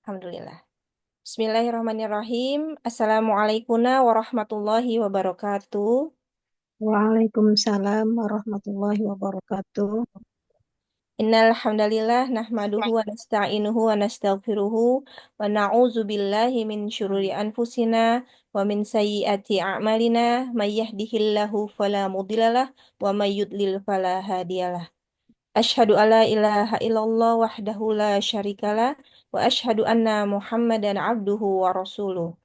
Alhamdulillah. Bismillahirrahmanirrahim. Assalamualaikum warahmatullahi wabarakatuh. Waalaikumsalam warahmatullahi wabarakatuh. Innal hamdalillah nahmaduhu wa nasta'inuhu wa nastaghfiruhu wa na'udzu billahi min syururi anfusina wa min sayyiati a'malina may yahdihillahu fala mudhillalah wa may yudlil fala hadiyalah. Asyhadu alla ilaha illallah wahdahu la syarikalah wa asyhadu anna Muhammadan abduhu wa rasuluh.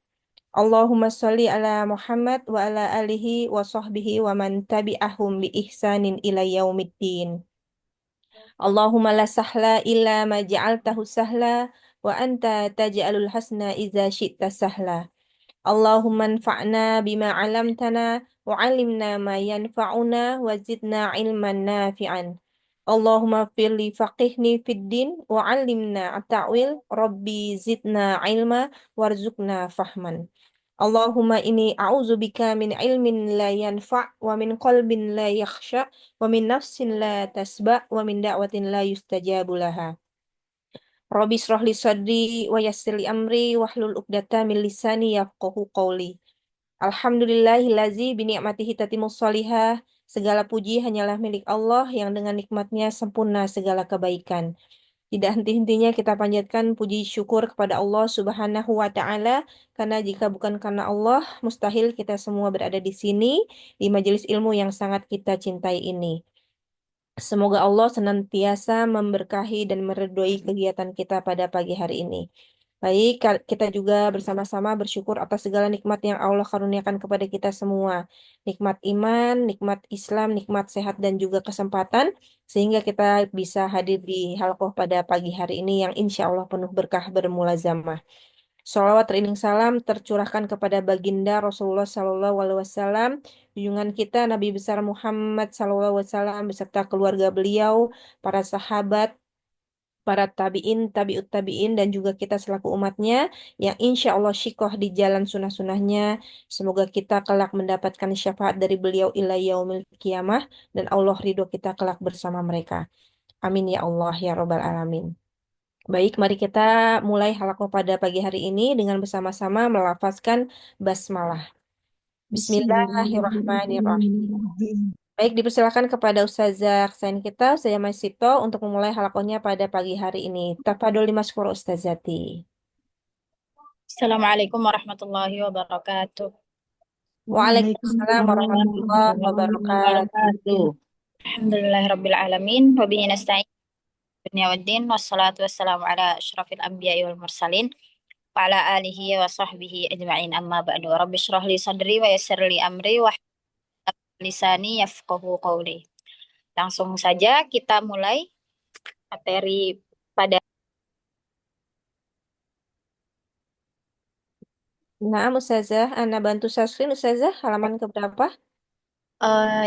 Allahumma sholli ala Muhammad wa ala alihi wa sahbihi wa man tabi'ahum bi ihsanin ila yaumiddin. Allahumma la sahla illa ma ja'altahu sahla wa anta taj'alul hasna idza syi'ta sahla. Allahumma anfa'na bima 'allamtana wa 'allimna ma yanfa'una wa zidna 'ilman nafi'an. Allahumma firli faqihni fid din wa 'allimna at-ta'wil rabbi zidna 'ilma warzuqna fahman. Allahumma inni a'udzubika min ilmin la yanfa' wa min qalbin la yakhsha wa min nafsin la tasba' wa min da'watin la yustajabu laha. Rabbi shrah li sadri wa yassir li amri wahlul 'uqdatam min lisani yafqahu qawli. Alhamdulillahillazi bi ni'matihi tatimmus sholihah. Segala puji hanyalah milik Allah yang dengan nikmatnya sempurna segala kebaikan. Tidak henti-hentinya kita panjatkan puji syukur kepada Allah Subhanahu wa taala karena jika bukan karena Allah mustahil kita semua berada di sini di majelis ilmu yang sangat kita cintai ini. Semoga Allah senantiasa memberkahi dan meridhoi kegiatan kita pada pagi hari ini. Baik, kita juga bersama-sama bersyukur atas segala nikmat yang Allah karuniakan kepada kita semua. Nikmat iman, nikmat Islam, nikmat sehat dan juga kesempatan sehingga kita bisa hadir di halqah pada pagi hari ini yang insya Allah penuh berkah bermulazamah. Sholawat teriring salam tercurahkan kepada baginda Rasulullah Sallallahu Alaihi Wasallam, junjungan kita Nabi besar Muhammad Sallallahu Alaihi Wasallam beserta keluarga beliau, para sahabat, para tabiin, tabiut tabiin, dan juga kita selaku umatnya yang insya Allah syikoh di jalan sunnah-sunnahnya. Semoga kita kelak mendapatkan syafaat dari beliau ila yaumil kiamah dan Allah ridho kita kelak bersama mereka. Amin ya Allah ya Robbal Alamin. Baik, mari kita mulai halaqah pada pagi hari ini dengan bersama-sama melafazkan basmalah. Bismillahirrahmanirrahim. Bismillahirrahmanirrahim. Baik, dipersilakan kepada Ustazah Aksain kita, saya Masito, untuk memulai halaqahnya pada pagi hari ini. Tafadhol maskuro Ustazati. Assalamualaikum warahmatullahi wabarakatuh. Waalaikumsalam Waalaikumsalam warahmatullahi warahmatullahi wabarakatuh. wabarakatuh. Alhamdulillahirabbil alamin wa bihi nasta'in dunya waddin wassalatu wassalamu ala asyrafil anbiya'i wal mursalin wa ala alihi wa sahbihi ajma'in amma ba'du. Rabbi shrah li sadri wa yassir li amri wa hlul lisani yafqahu qawli. Langsung saja kita mulai materi pada Nah, Ustazah, Ana bantu Sasrin, Ustazah, halaman keberapa?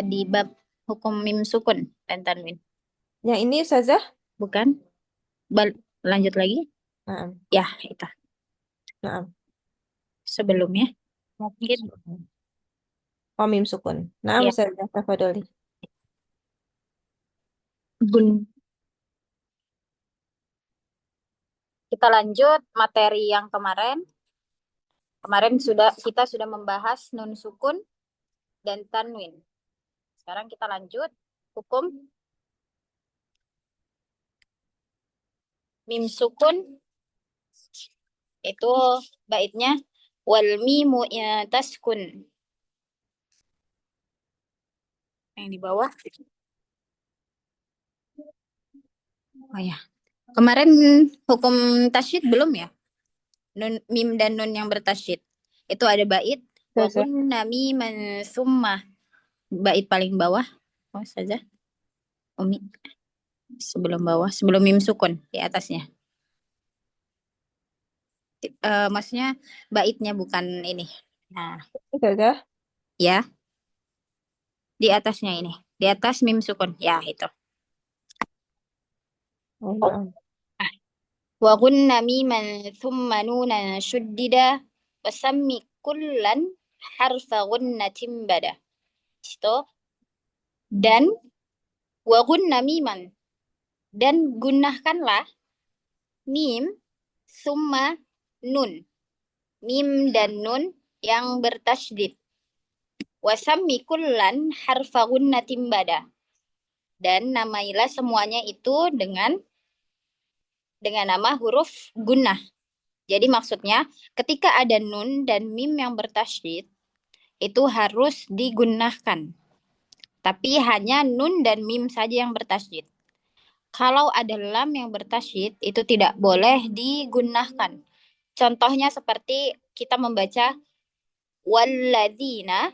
di bab hukum mim sukun dan tanwin. Yang ini, Ustazah? Bukan? Lanjut lagi? Nah, Ya, itu. nah. Sebelumnya mungkin Oh, mim sukun. Nah, ya Ustazah, tafadholi. gun kita lanjut materi yang kemarin. Kemarin kita sudah membahas nun sukun dan tanwin. Sekarang kita lanjut hukum mim sukun, itu baitnya wal mimu ya taskun. Yang di bawah. Oh ya. Kemarin hukum tasyid belum ya? Nun mim dan nun yang bertasyid. Itu ada bait wa Ustazah. kunna miman summa. Bait paling bawah. Oh saja. Umi. Sebelum bawah, sebelum mim sukun di atasnya. Maksudnya baitnya bukan ini. Nah, Ustazah. ya, di atasnya ini. Di atas mim sukun. Ya, itu. Oh, nah. Wa gunna miman thumma nunan shuddida wa sammi kullan harfa gunnatin bada. Itu. Dan wa gunna miman. Dan gunnahkanlah mim summa nun. Mim dan nun yang bertasydid. Wasammi kullan harfa gunnatin bada. Dan namailah semuanya itu dengan nama huruf gunnah. Jadi maksudnya ketika ada nun dan mim yang bertasydid itu harus digunnahkan. Tapi hanya nun dan mim saja yang bertasydid. Kalau ada lam yang bertasydid itu tidak boleh digunnahkan. Contohnya seperti kita membaca walladzina,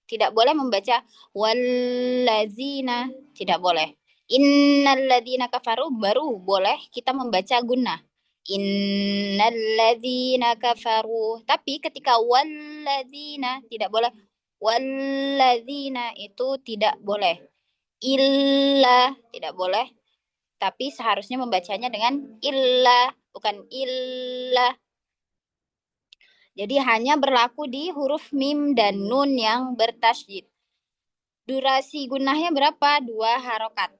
tidak boleh membaca walladzina, tidak boleh. Innalladzina kafaru baru boleh kita membaca gunnah. Innalladzina kafaru. Tapi ketika walladzina tidak boleh. Walladzina itu tidak boleh. Illa tidak boleh. Tapi seharusnya membacanya dengan illa, bukan illa. Jadi hanya berlaku di huruf mim dan nun yang bertasydid. Durasi gunnahnya berapa? 2 harokat.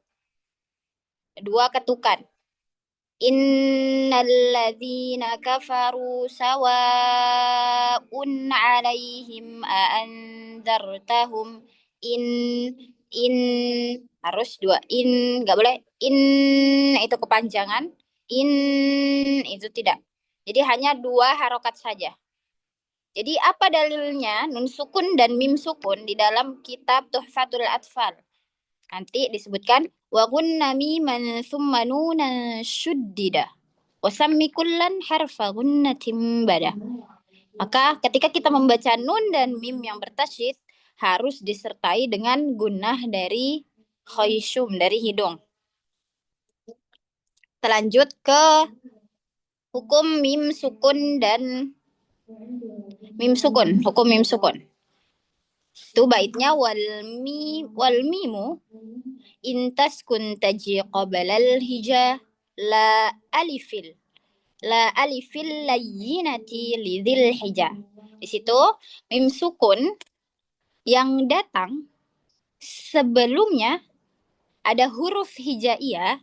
2 ketukan. Innalladzina kafaru sawa'un 'alaihim a'anzartahum. In harus 2 nggak boleh itu kepanjangan, itu tidak. Jadi hanya 2 harokat saja. Jadi apa dalilnya nun sukun dan mim sukun di dalam kitab Tuhfatul Atfal? Nanti disebutkan wa gunna miman thumma nunan syuddida wa sammi kullan harfa gunnatin bada. Maka ketika kita membaca nun dan mim yang bertasydid harus disertai dengan gunnah dari khayshum, dari hidung. Selanjut ke hukum mim sukun dan mim sukun, hukum mim sukun. Itu baitnya wal mimu intas kun taji qabalal hija la alifil layyinati lidhil hija. Di situ mim sukun yang datang sebelumnya ada huruf hijaiyah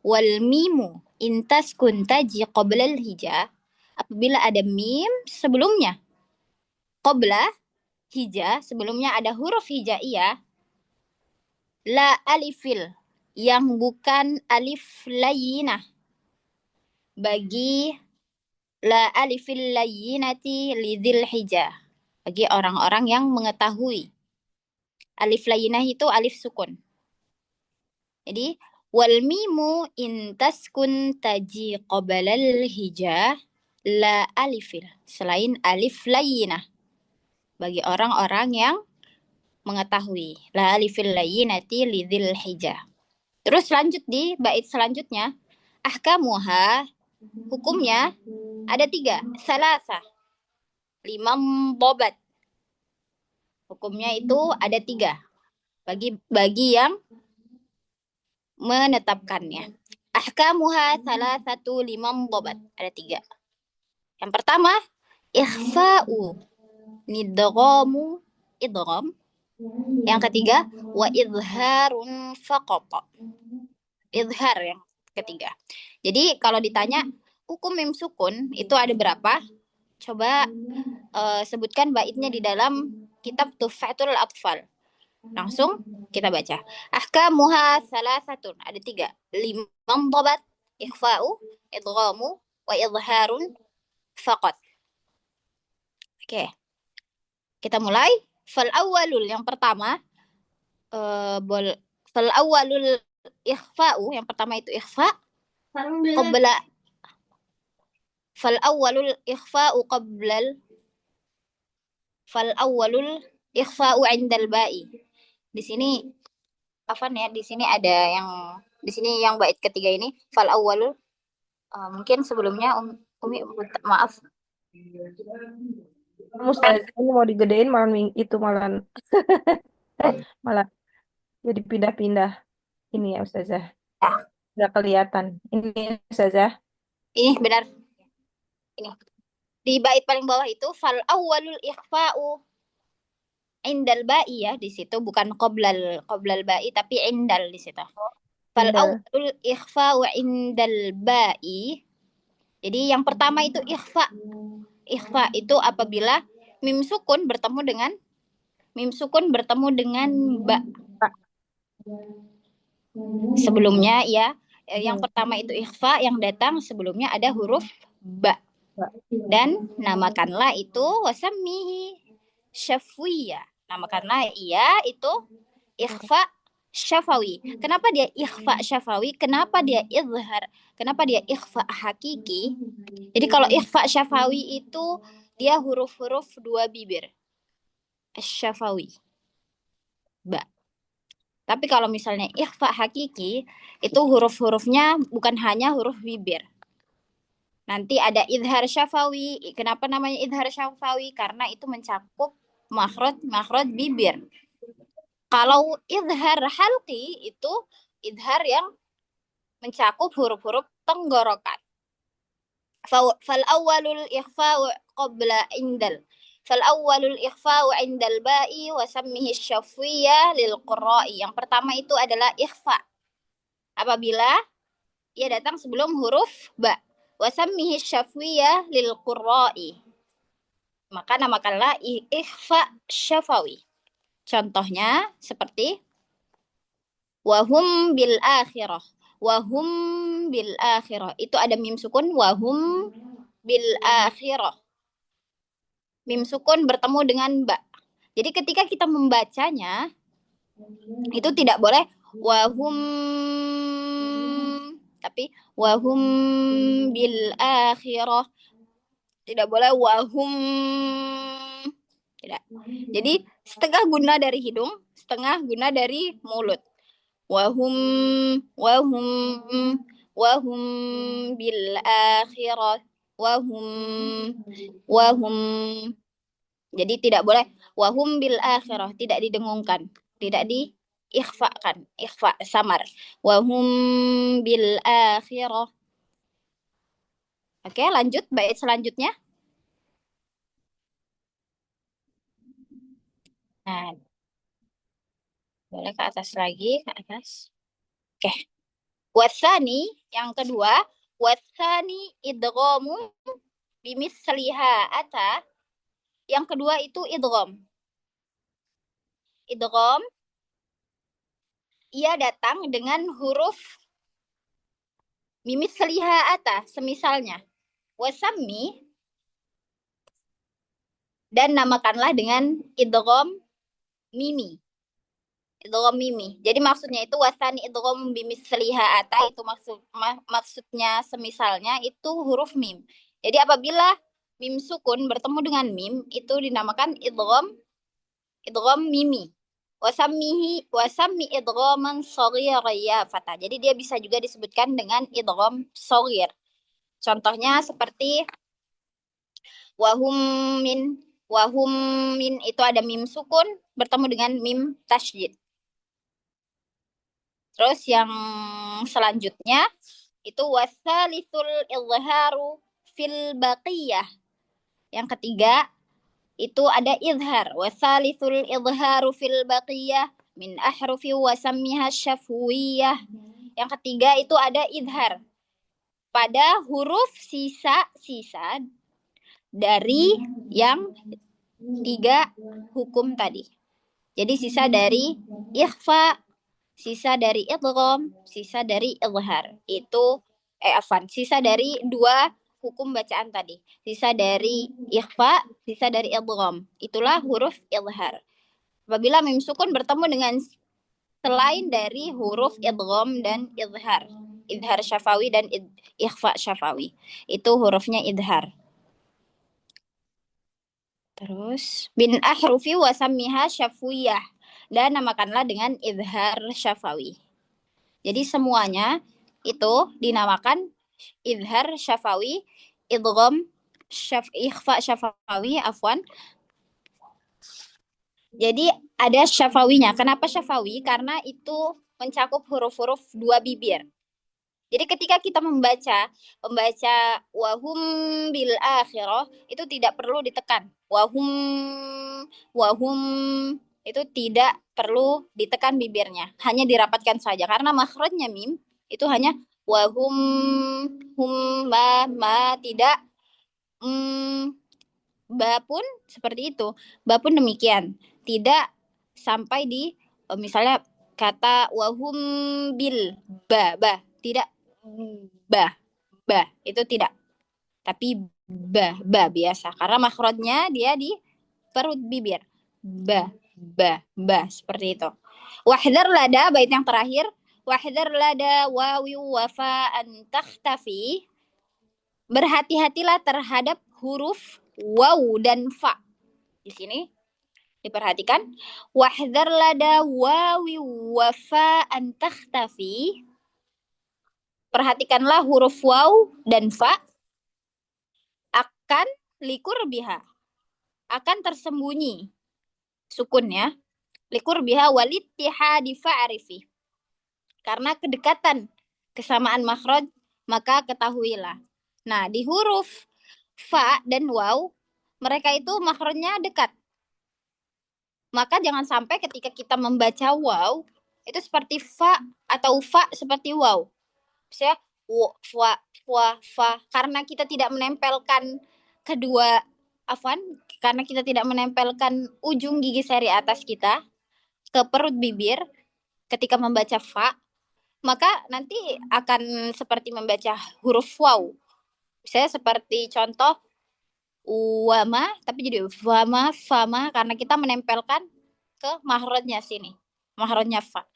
wal mimu intas kun taji qabalal hija. Apabila ada mim sebelumnya qabla hija, sebelumnya ada huruf hijaiyah, la alifil, yang bukan alif layyinah, bagi la alifil layyinati lidhil hija, bagi orang-orang yang mengetahui. Alif layyinah itu alif sukun. Jadi wal mimu in taskun taji qabalal hija la alifil, selain alif layyinah, bagi orang-orang yang mengetahui. La alifil layyinati lidhil hija. Terus lanjut di bait selanjutnya. Ahkamuha, hukumnya ada 3. Salasa, 5 bobat. Hukumnya itu ada 3. Bagi yang menetapkannya. Ahkamuha salasatu 5 bobat. Ada 3. Yang pertama, ikhfa'u nidghamu idgham. Yang ketiga, wa idharun faqata. Idhar yang ketiga. Jadi kalau ditanya hukum mim sukun itu ada berapa? Coba sebutkan baitnya di dalam kitab Tuhfatul Atfal. Langsung kita baca. Ahkamuha salasatun. Ada 3. 5 dhabat, ikhfa'u, idghamu, wa idharun faqat. Oke. Kita mulai. Fal awwalul, yang pertama, fal awwalul ikhfa'u, yang pertama itu ikhfa qabla, fal awwalul ikhfa'u qablal, fal awwalul ikhfa'u 'indal ba'i. Di sini di sini ada yang di sini yang bait ketiga ini fal awwalul, mungkin sebelumnya Umi maaf. Ustazah ini mau digedein malah malah jadi pindah-pindah ini ya Ustazah. Nggak kelihatan. Ini Ustazah. Ini benar. Ini. Di bait paling bawah itu fal awwalul ikhfa'u indal ba'i, ya, di situ bukan qoblal ba'i tapi indal di situ. Fal awwalul ikhfa'u indal ba'i Jadi yang pertama itu ikhfa. Ikhfa itu apabila mim sukun bertemu dengan ba. Sebelumnya ya, yang pertama itu ikhfa, yang datang sebelumnya ada huruf ba. Dan namakanlah itu wasamihi syafwiyah. Namakanlah ia itu ikhfa syafawi. Kenapa dia ikhfa syafawi? Kenapa dia izhar? Kenapa dia ikhfa hakiki? Jadi kalau ikhfa syafawi itu dia huruf-huruf dua bibir. Syafawi. Ba. Tapi kalau misalnya ikhfa hakiki itu huruf-hurufnya bukan hanya huruf bibir. Nanti ada idhar syafawi. Kenapa namanya idhar syafawi? Karena itu mencakup makhraj bibir. Kalau idhar halqi itu idhar yang mencakup huruf-huruf tenggorokan. Fal awwalul ikhfa'u qabla indal. Fal awwalul ikhfa'u indal ba'i wa sammihi syafwiyya lil qurra'i. Yang pertama itu adalah ikhfa. Apabila ia datang sebelum huruf ba. Wa sammihi syafwiyya lil qurra'i. Maka namakanlah ikhfa syafawi. Contohnya seperti wahum bil akhirah. Wahum bil akhirah. Itu ada mim sukun wahum bil akhirah. Mim sukun bertemu dengan ba. Jadi ketika kita membacanya itu tidak boleh wahum, tapi wahum bil akhirah. Tidak boleh wahum. Tidak. Jadi setengah guna dari hidung, setengah guna dari mulut. Wahum wahum wahum bil akhirah wahum wahum. Jadi tidak boleh wahum bil akhirah, tidak didengungkan, tidak diikhfakan, ikhfa samar. Wahum bil akhirah. Oke, lanjut bait selanjutnya. Nah, boleh ke atas lagi, ke atas. Oke. Wasani yang kedua, wasani idghamu bimisliha ata. Yang kedua itu idgham. Idgham ia datang dengan huruf bimisliha ata, semisalnya. Wasammi dan namakanlah dengan idgham mimi. Idgham mimi. Jadi maksudnya itu wasani idgham bimisliha ata, itu maksudnya semisalnya itu huruf mim. Jadi apabila mim sukun bertemu dengan mim itu dinamakan idgham mimi. Wasammi idghaman shaghira ya fata. Jadi dia bisa juga disebutkan dengan idgham shaghir. Contohnya seperti wahum min. Wahum min itu ada mim sukun bertemu dengan mim tasydid. Terus yang selanjutnya itu wasalisul izharu fil baqiyah. Yang ketiga itu ada izhar. Wasalisul izharu fil baqiyah min ahrufi wasammiha syafwiyah. Yang ketiga itu ada izhar pada huruf sisa-sisa dari yang tiga hukum tadi. Jadi sisa dari ikhfa, sisa dari idgham, sisa dari izhar. Itu sisa dari dua hukum bacaan tadi. Sisa dari ikhfa, sisa dari idgham. Itulah huruf izhar. Apabila mim sukun bertemu dengan selain dari huruf idgham dan izhar. Izhar syafawi dan ikhfa syafawi. Itu hurufnya izhar. Terus bin ahrufi wasammiha syafwiyah dan namakanlah dengan izhar syafawi. Jadi semuanya itu dinamakan izhar syafawi, idgham ikhfa syafawi, afwan. Jadi ada syafawinya. Kenapa syafawi? Karena itu mencakup huruf-huruf dua bibir. Jadi ketika kita membaca wahum bil akhirah itu tidak perlu ditekan. Wahum itu tidak perlu ditekan bibirnya, hanya dirapatkan saja karena makhrajnya mim itu hanya wahum hum ma tidak. Ba pun seperti itu. Ba pun demikian. Tidak sampai di misalnya kata wahum bil ba tidak ba ba itu tidak. Tapi ba biasa karena makhrajnya dia di perut bibir. Ba seperti itu. Wahdar lada bait yang terakhir. Wahdar lada wawi wafa an takhtafi. Berhati-hatilah terhadap huruf waw dan fa. Di sini diperhatikan. Wahdar lada wawi wafa an takhtafi. Perhatikanlah huruf waw dan fa akan likur biha. Akan tersembunyi. Sukun ya. Likur biha walittihadi fa'arifi. Karena kedekatan kesamaan makhraj, maka ketahuilah. Nah, di huruf fa dan waw, mereka itu makhrajnya dekat. Maka jangan sampai ketika kita membaca waw, itu seperti fa atau fa seperti waw. Misalnya, fa. Karena kita tidak menempelkan kedua, karena kita tidak menempelkan ujung gigi seri atas kita ke perut bibir ketika membaca fa, maka nanti akan seperti membaca huruf waw. Misalnya seperti contoh wama, tapi jadi wama, fama, karena kita menempelkan ke mahrojnya sini, mahrojnya fa.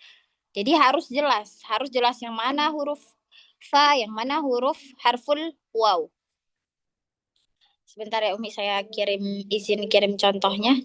Jadi harus jelas yang mana huruf fa, yang mana huruf harful waw. Sebentar ya Umi, saya izin kirim contohnya.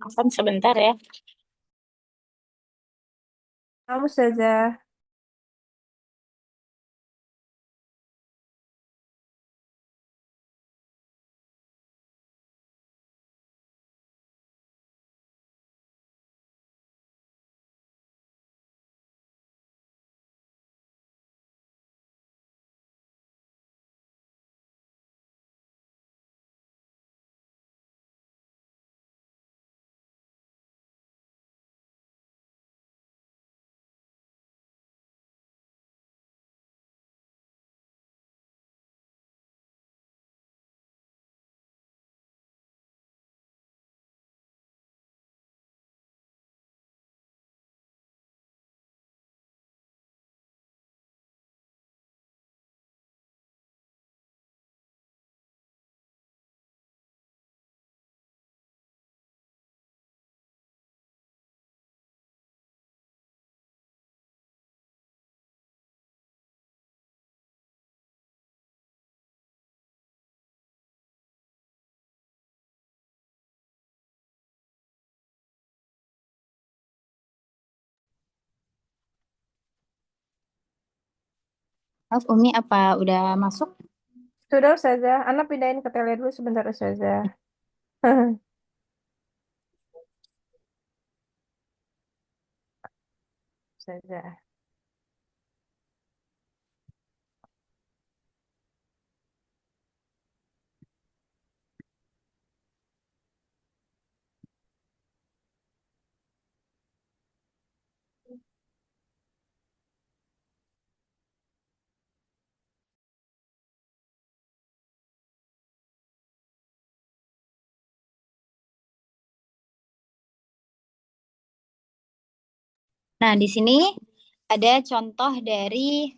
Afan sebentar ya. Kamu saja. Maaf Umi, apa udah masuk? Sudah saja. Anak pindahin ke tele dulu sebentar saja. Saja. Nah, di sini ada contoh dari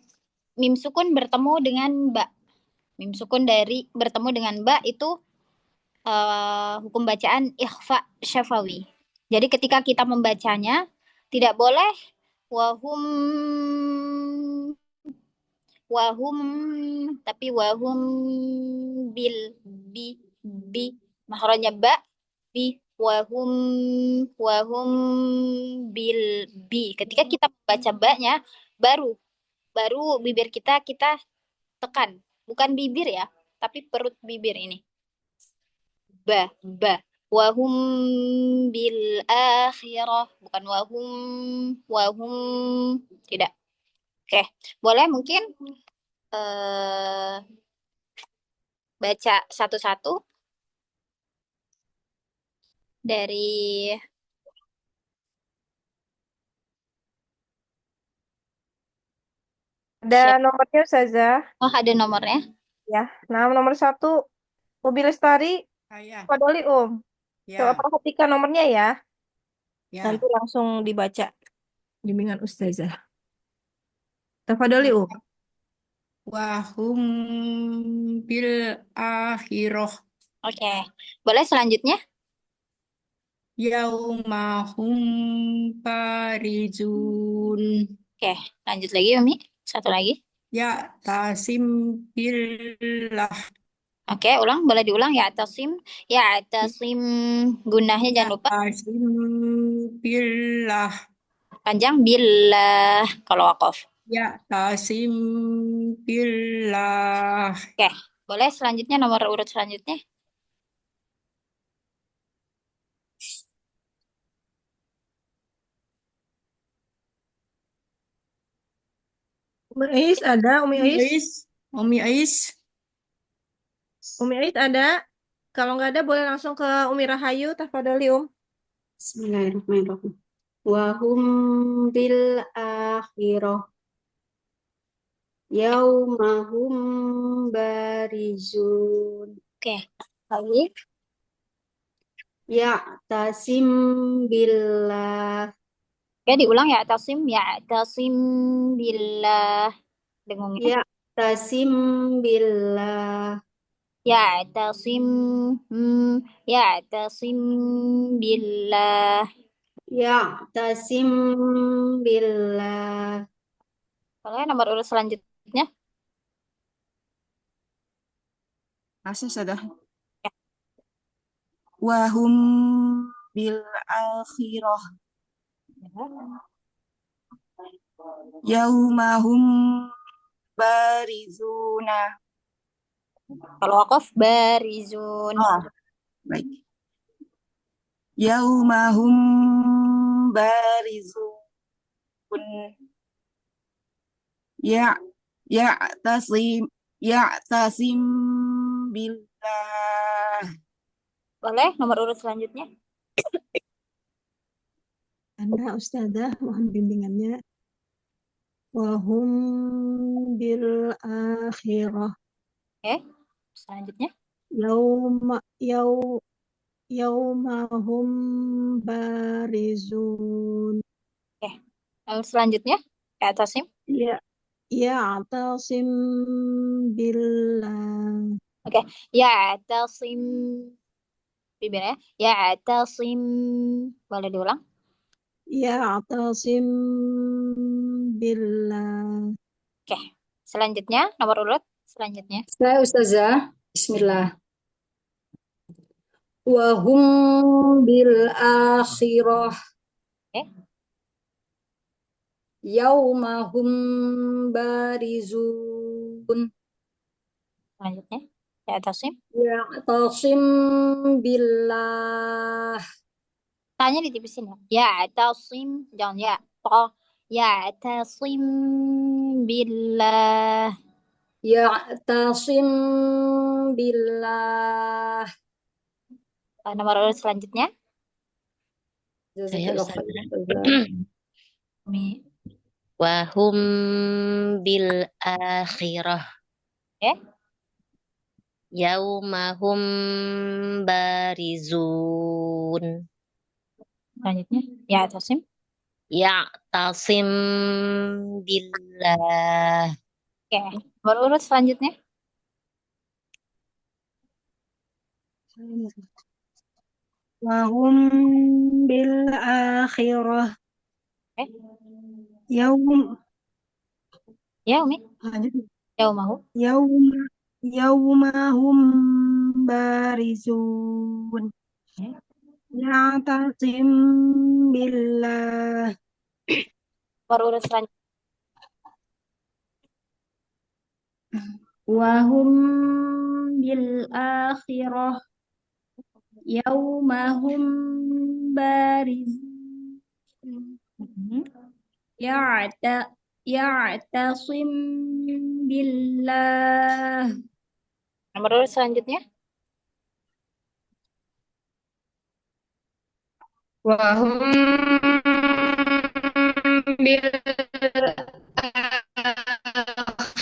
mim sukun bertemu dengan ba. Mim sukun dari bertemu dengan ba itu hukum bacaan ikhfa syafawi. Jadi ketika kita membacanya tidak boleh wahum wahum tapi wahum bil bi bi makhrajnya ba bi wahum wahum bil bi. Ketika kita membaca ba-nya baru baru bibir kita tekan, bukan bibir ya, tapi perut bibir ini. Ba wahum bil akhirah, bukan wahum tidak. Oke, boleh mungkin eh baca satu-satu dari Ada siapa? nomornya Ustazah. Oh, ada nomornya. Ya, nah nomor 1 Ubi Lestari, Ya, Fadoli Coba ya, perhatikan nomornya ya. Nanti ya. langsung dibaca bimbingan Ustazah. Tafadoli Wahum bil akhirah Oke, boleh selanjutnya? yaumahum barizun. Oke, lanjut lagi Umi. Satu lagi. Ya tasim billah. Oke, ulang. Boleh diulang ya, Tasim. Ya, Tasim. Gunahnya Ya jangan lupa. tasim billah. Panjang billah kalau wakaf. Ya tasim billah. Oke, boleh selanjutnya nomor urut selanjutnya. Umi Ais ada, Umi Umi Ais. Ais, Umi Ais. Umi Ais ada. Kalau nggak ada boleh langsung ke Umi Rahayu, Tafadoli Bismillahirrahmanirrahim. Wahum bil akhirah yaumahum barizun Oke, lagi. ya'tasim billah Oke, diulang ya, Tasim. Ya, Tasim billah. Dengungnya. ya'tasim billah Ya, Tasim. Ya, Tasim billah. ya'tasim billah Boleh nomor urut selanjutnya. Masih sudah. Ya, Wahum bil akhirah yaumahum barizuna. kalau wakaf barizun. Ah, baik. Yaumahum barizun. Ya, ya tasim billah. Boleh nomor urut selanjutnya. Anda Ustazah mohon bimbingannya wahum bil akhirah Oke, selanjutnya. yauma yau yaumahum barizun Oke, nomor selanjutnya. Ya, Tasim. ya ya'tasim billah Oke, ya, Tasim. Bibirnya. Ya, Tasim. Boleh diulang. ya'tasim billah. Oke, selanjutnya nomor urut selanjutnya. Saya Ustazah, Bismillah. Wahum bil akhirah Oke, yaumahum barizun selanjutnya. Ya, Tasim. ya'tasim billah Tanya ditipisin ya. Ya, Tasim. Jangan ya. Oh, ya, Tasim billah. ya'tasim billah. Nomor urut selanjutnya. Saya Jazakallah Ustaz. khairan, Ustazah. Mi. Wahum bil akhirah Oke, yaumahum barizun selanjutnya. Ya, Tasim. ya'tasim billah. Oke, nomor urut selanjutnya. Wahum bil akhirah Eh, yaum ya Umi, lanjut yaumahu. yaum yaumahum barizun ya'tasim billah Baru urut selanjutnya. Wahum bil akhirah yaumahum barizun ya'ta ya'tasim billah. Nomor urut selanjutnya. Wahum bil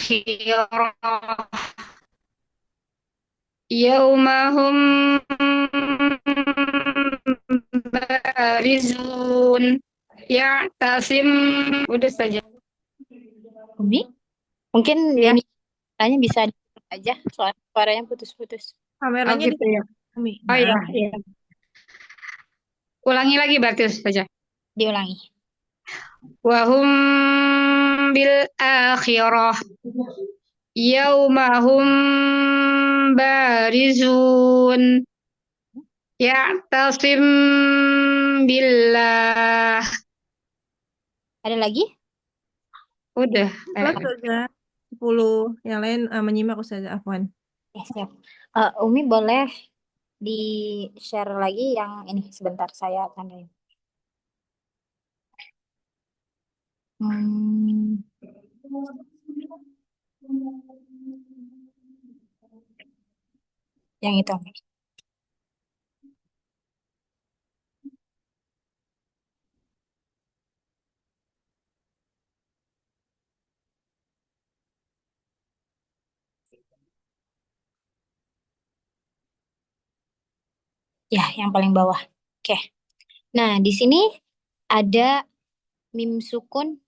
akhirah yaumahum barizun ya'tasim. Udah saja. Umi, mungkin Ya. ini tanya bisa di- aja soal suaranya putus-putus. Oh Kameranya di gitu ya. Umi. Oh iya, Maaf. iya. Ulangi lagi berarti saja. Diulangi. Wahum bil akhirah yaumahum barizun ya'tasim billah. Ada lagi? Udah. Plus saja 10 yang lain menyimak Ustazah Afwan. Ya, siap. Umi boleh di-share lagi yang ini sebentar saya tandain. Hmm. Yang itu. Ya, yang paling bawah. Oke. Nah, di sini ada mim sukun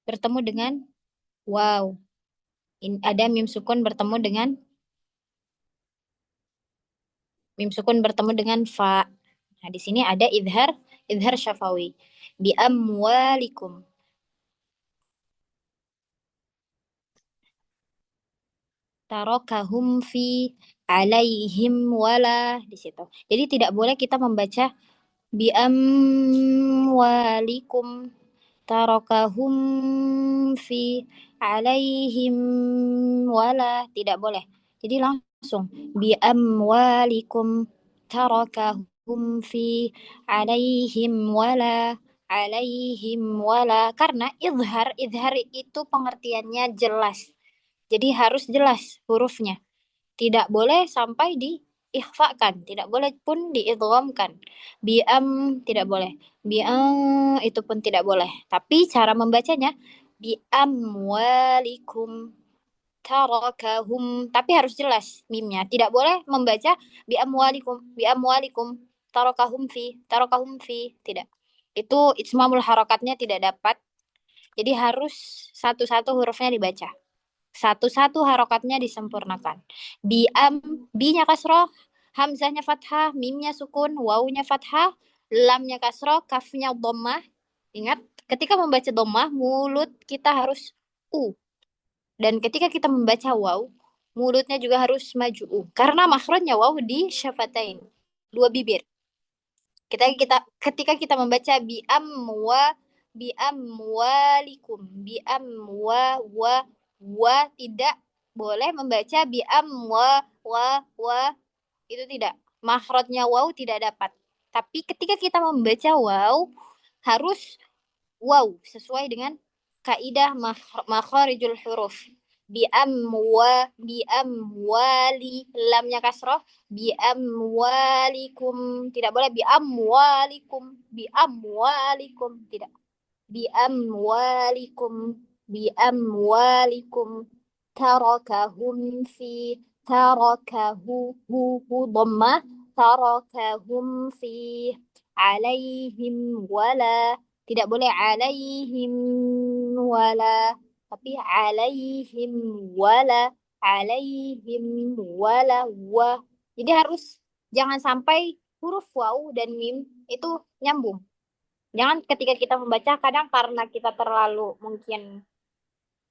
bertemu dengan wow. Ada mim sukun bertemu dengan fa. Nah, di sini ada idhar syafawi. Bi amwalikum. Tarokahum fi alaihim wala di situ. Jadi tidak boleh kita membaca bi amwalikum tarokahum fi alaihim wala, tidak boleh. Jadi langsung bi amwalikum tarakahum fi alaihim wala, karena idhar itu pengertiannya jelas. Jadi harus jelas hurufnya. Tidak boleh sampai diikhfakan, tidak boleh pun diidghamkan. Biam tidak boleh. Biam itu pun tidak boleh. Tapi cara membacanya biamwalikum tarakahum, tapi harus jelas mimnya. Tidak boleh membaca biamwalikum tarakahum fi, tidak. Itu itsmamul harakatnya tidak dapat. Jadi harus satu-satu hurufnya dibaca. Satu-satu harokatnya disempurnakan. Biam, bi-nya kasroh, hamzahnya fathah, mimnya sukun, wawunya fathah, lamnya kasroh, kafnya dhammah. Ingat, ketika membaca dhammah, mulut kita harus u. Dan ketika kita membaca waw, mulutnya juga harus maju u. Karena makhrajnya waw di syafatain, dua bibir. Ketika kita membaca biamwalikum, wa tidak boleh membaca wa itu tidak. Makhrajnya waw tidak dapat. Tapi ketika kita membaca waw harus waw sesuai dengan kaidah makharijul huruf. Biamwali, lamnya kasroh, biamwalikum, tidak boleh biamwalikum, tidak. Biamwalikum, biamwalikum tarakahum fi, hu dhammah, tarakahum fi alaihim wala, tidak boleh alaihim wala, tapi alaihim wala wa. Jadi harus jangan sampai huruf waw dan mim itu nyambung. Jangan ketika kita membaca, kadang karena kita terlalu mungkin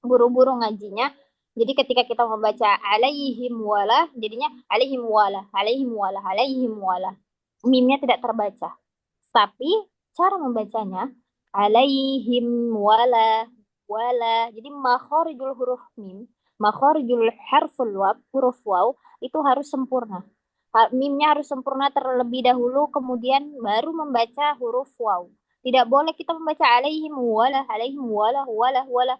buru-buru ngajinya, jadi ketika kita membaca alaihim wala, jadinya alaihim wala, alaihim wala, alaihim wala. Mimnya tidak terbaca. Tapi cara membacanya alaihim wala, wala. Jadi makhorijul huruf mim, makhorijul harful waw, huruf waw itu harus sempurna. Mimnya harus sempurna terlebih dahulu, kemudian baru membaca huruf waw. Tidak boleh kita membaca alaihim wala, wala, wala.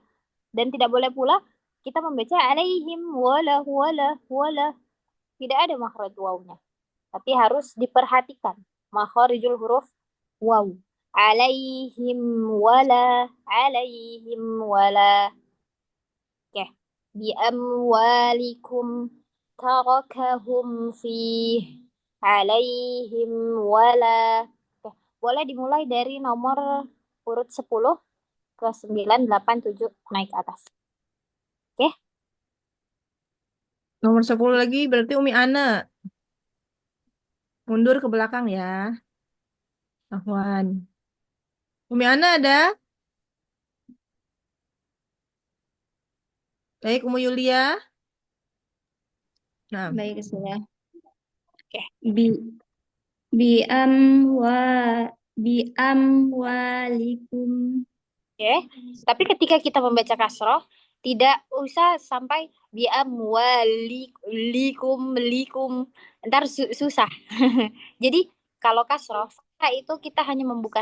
Dan tidak boleh pula kita membaca alaihim wala, wala, wala. Tidak ada makhraj wawnya. Tapi harus diperhatikan makharijul huruf waw. Alaihim wala, alaihim wala. Oke. Bi amwalikum tarakahum fih. Alaihim wala. Oke. Boleh dimulai dari nomor urut 10 ke 9, 8, 7 naik ke atas. Oke. Nomor 10 lagi berarti Umi Ana. Mundur ke belakang ya. Afwan. Umi Ana ada? Baik, Umu Yulia. Nah, Baik, sudah. Oke. Bi amwa bi amwalikum. Oke. Tapi ketika kita membaca kasroh, tidak usah sampai bi amwalikum, likum. Ntar susah. Jadi kalau kasroh, itu kita hanya membuka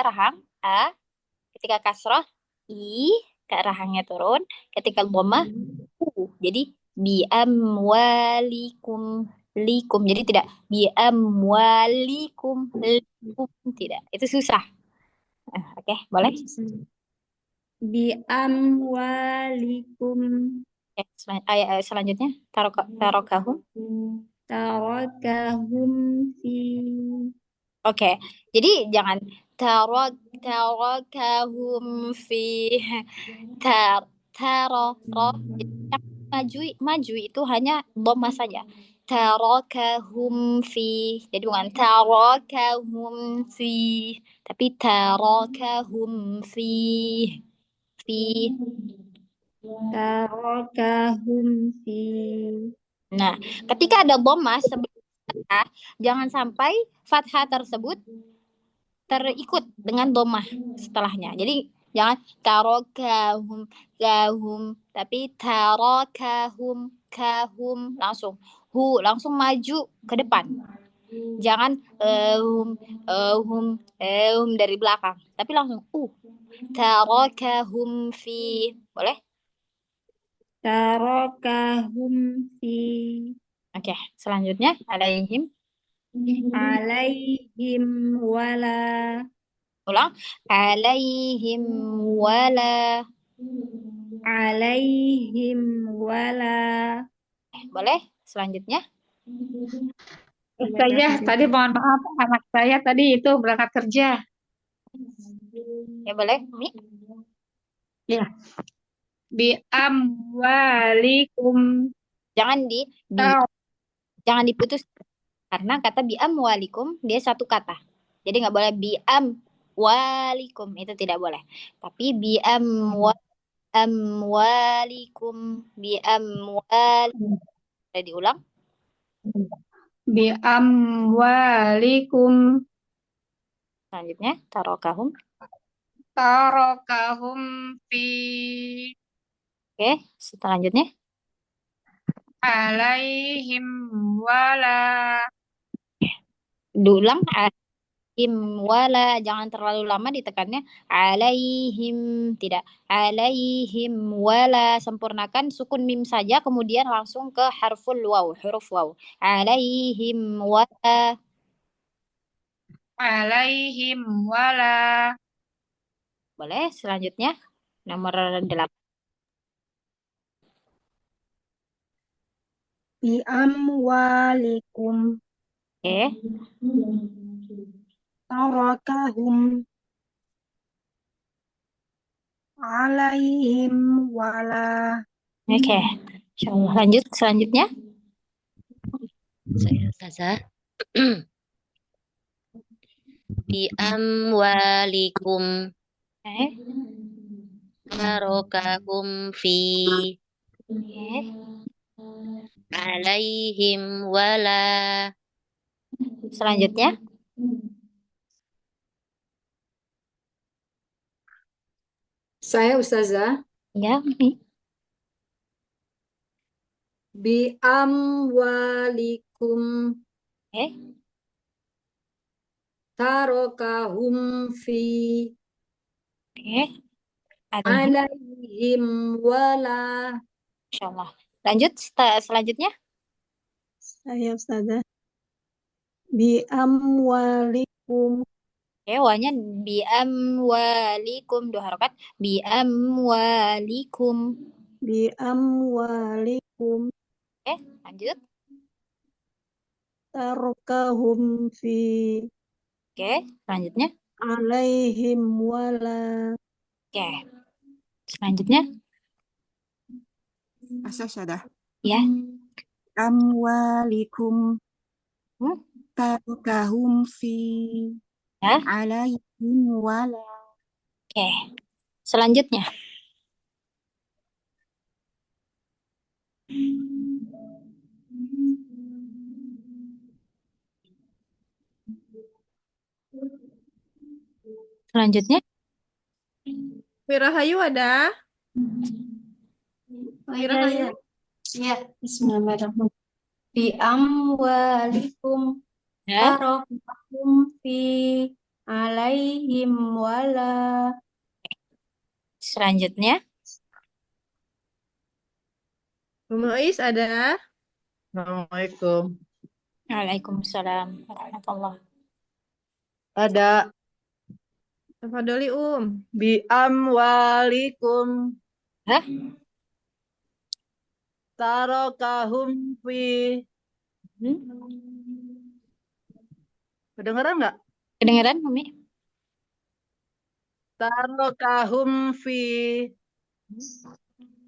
rahang, a. Ketika kasroh, i, ke rahangnya turun. Ketika dhammah, u. Jadi bi amwalikum, likum. Jadi tidak bi amwalikum, likum. Tidak. Itu susah. Oke, boleh? Bi amwalikum Selanjutnya tarokahum. tarakahum fi. Oke. Jadi jangan tarakahum fi taro. Jadi maju itu hanya dhamma saja. Tarakahum fi. Jadi bukan tarakahum fi, tapi tarakahum fi. Tarakahum fi. Nah, ketika ada dhamma sebelum fathah, jangan sampai fathah tersebut terikut dengan dhammah setelahnya. Jadi jangan tarakahum, tapi tarakahum, kahum langsung maju ke depan. Jangan dari belakang, tapi langsung tarakahum fi. Boleh? Tarakahum fi. Oke, selanjutnya alaihim wala. Ulang. Alaihim wala. Boleh? Selanjutnya. Ustazah, tadi mohon maaf, anak saya tadi itu berangkat kerja. Ya boleh, Mi. Ya. Bi amwalikum. Jangan jangan diputus karena kata bi amwalikum dia satu kata. Jadi nggak boleh bi amwalikum, itu tidak boleh. Tapi bi amwalikum, bi amwalikum. Boleh diulang? Bi amwalikum Selanjutnya tarokahum. tarakahum fi. Oke, selanjutnya Alaihim wala. diulang. Alaihim wala, jangan terlalu lama ditekannya. Alaihim, tidak. Alaihim wala, sempurnakan sukun mim saja, kemudian langsung ke harful waw, huruf waw. Alaihim wala. Alaihim wala. Boleh, selanjutnya nomor 8. Bi amwalikum Oke. tarakahum alaihim wala. Oke. Insyaallah. Lanjut selanjutnya. Saya Ustazah. Bi amwalikum Eh, barokahum fi eh. alaihim wala. Selanjutnya, Saya Ustazah, ya, Umi. bi amwalikum Eh, tarokahum fi eh. Alaihim, alaihim wala. Insya Allah. Lanjut, selanjutnya. Saya Ustazah. Bi amwalikum. Wanya bi amwalikum, 2 harokat. Bi amwalikum. Bi amwalikum. Lanjut. Tarokahum fi Selanjutnya. alaihim wala. Selanjutnya. Sadah. Ya. Amwalikum Hmm? tarokahum fi Ya. alaihim wala. Selanjutnya. Selanjutnya. Wirahayu ada? Oh, Wirahayu. Ya, bismillahirrahmanirrahim. Bi amwalikum Ya. tarokahum fi alaihim wala. Selanjutnya. Muiz ada? Assalamualaikum. Waalaikumsalam warahmatullah. Ada Tafadholi bi amwalikum Hah? tarokahum fi. Kedengeran nggak? Kedengeran, Umi? Tarokahum fi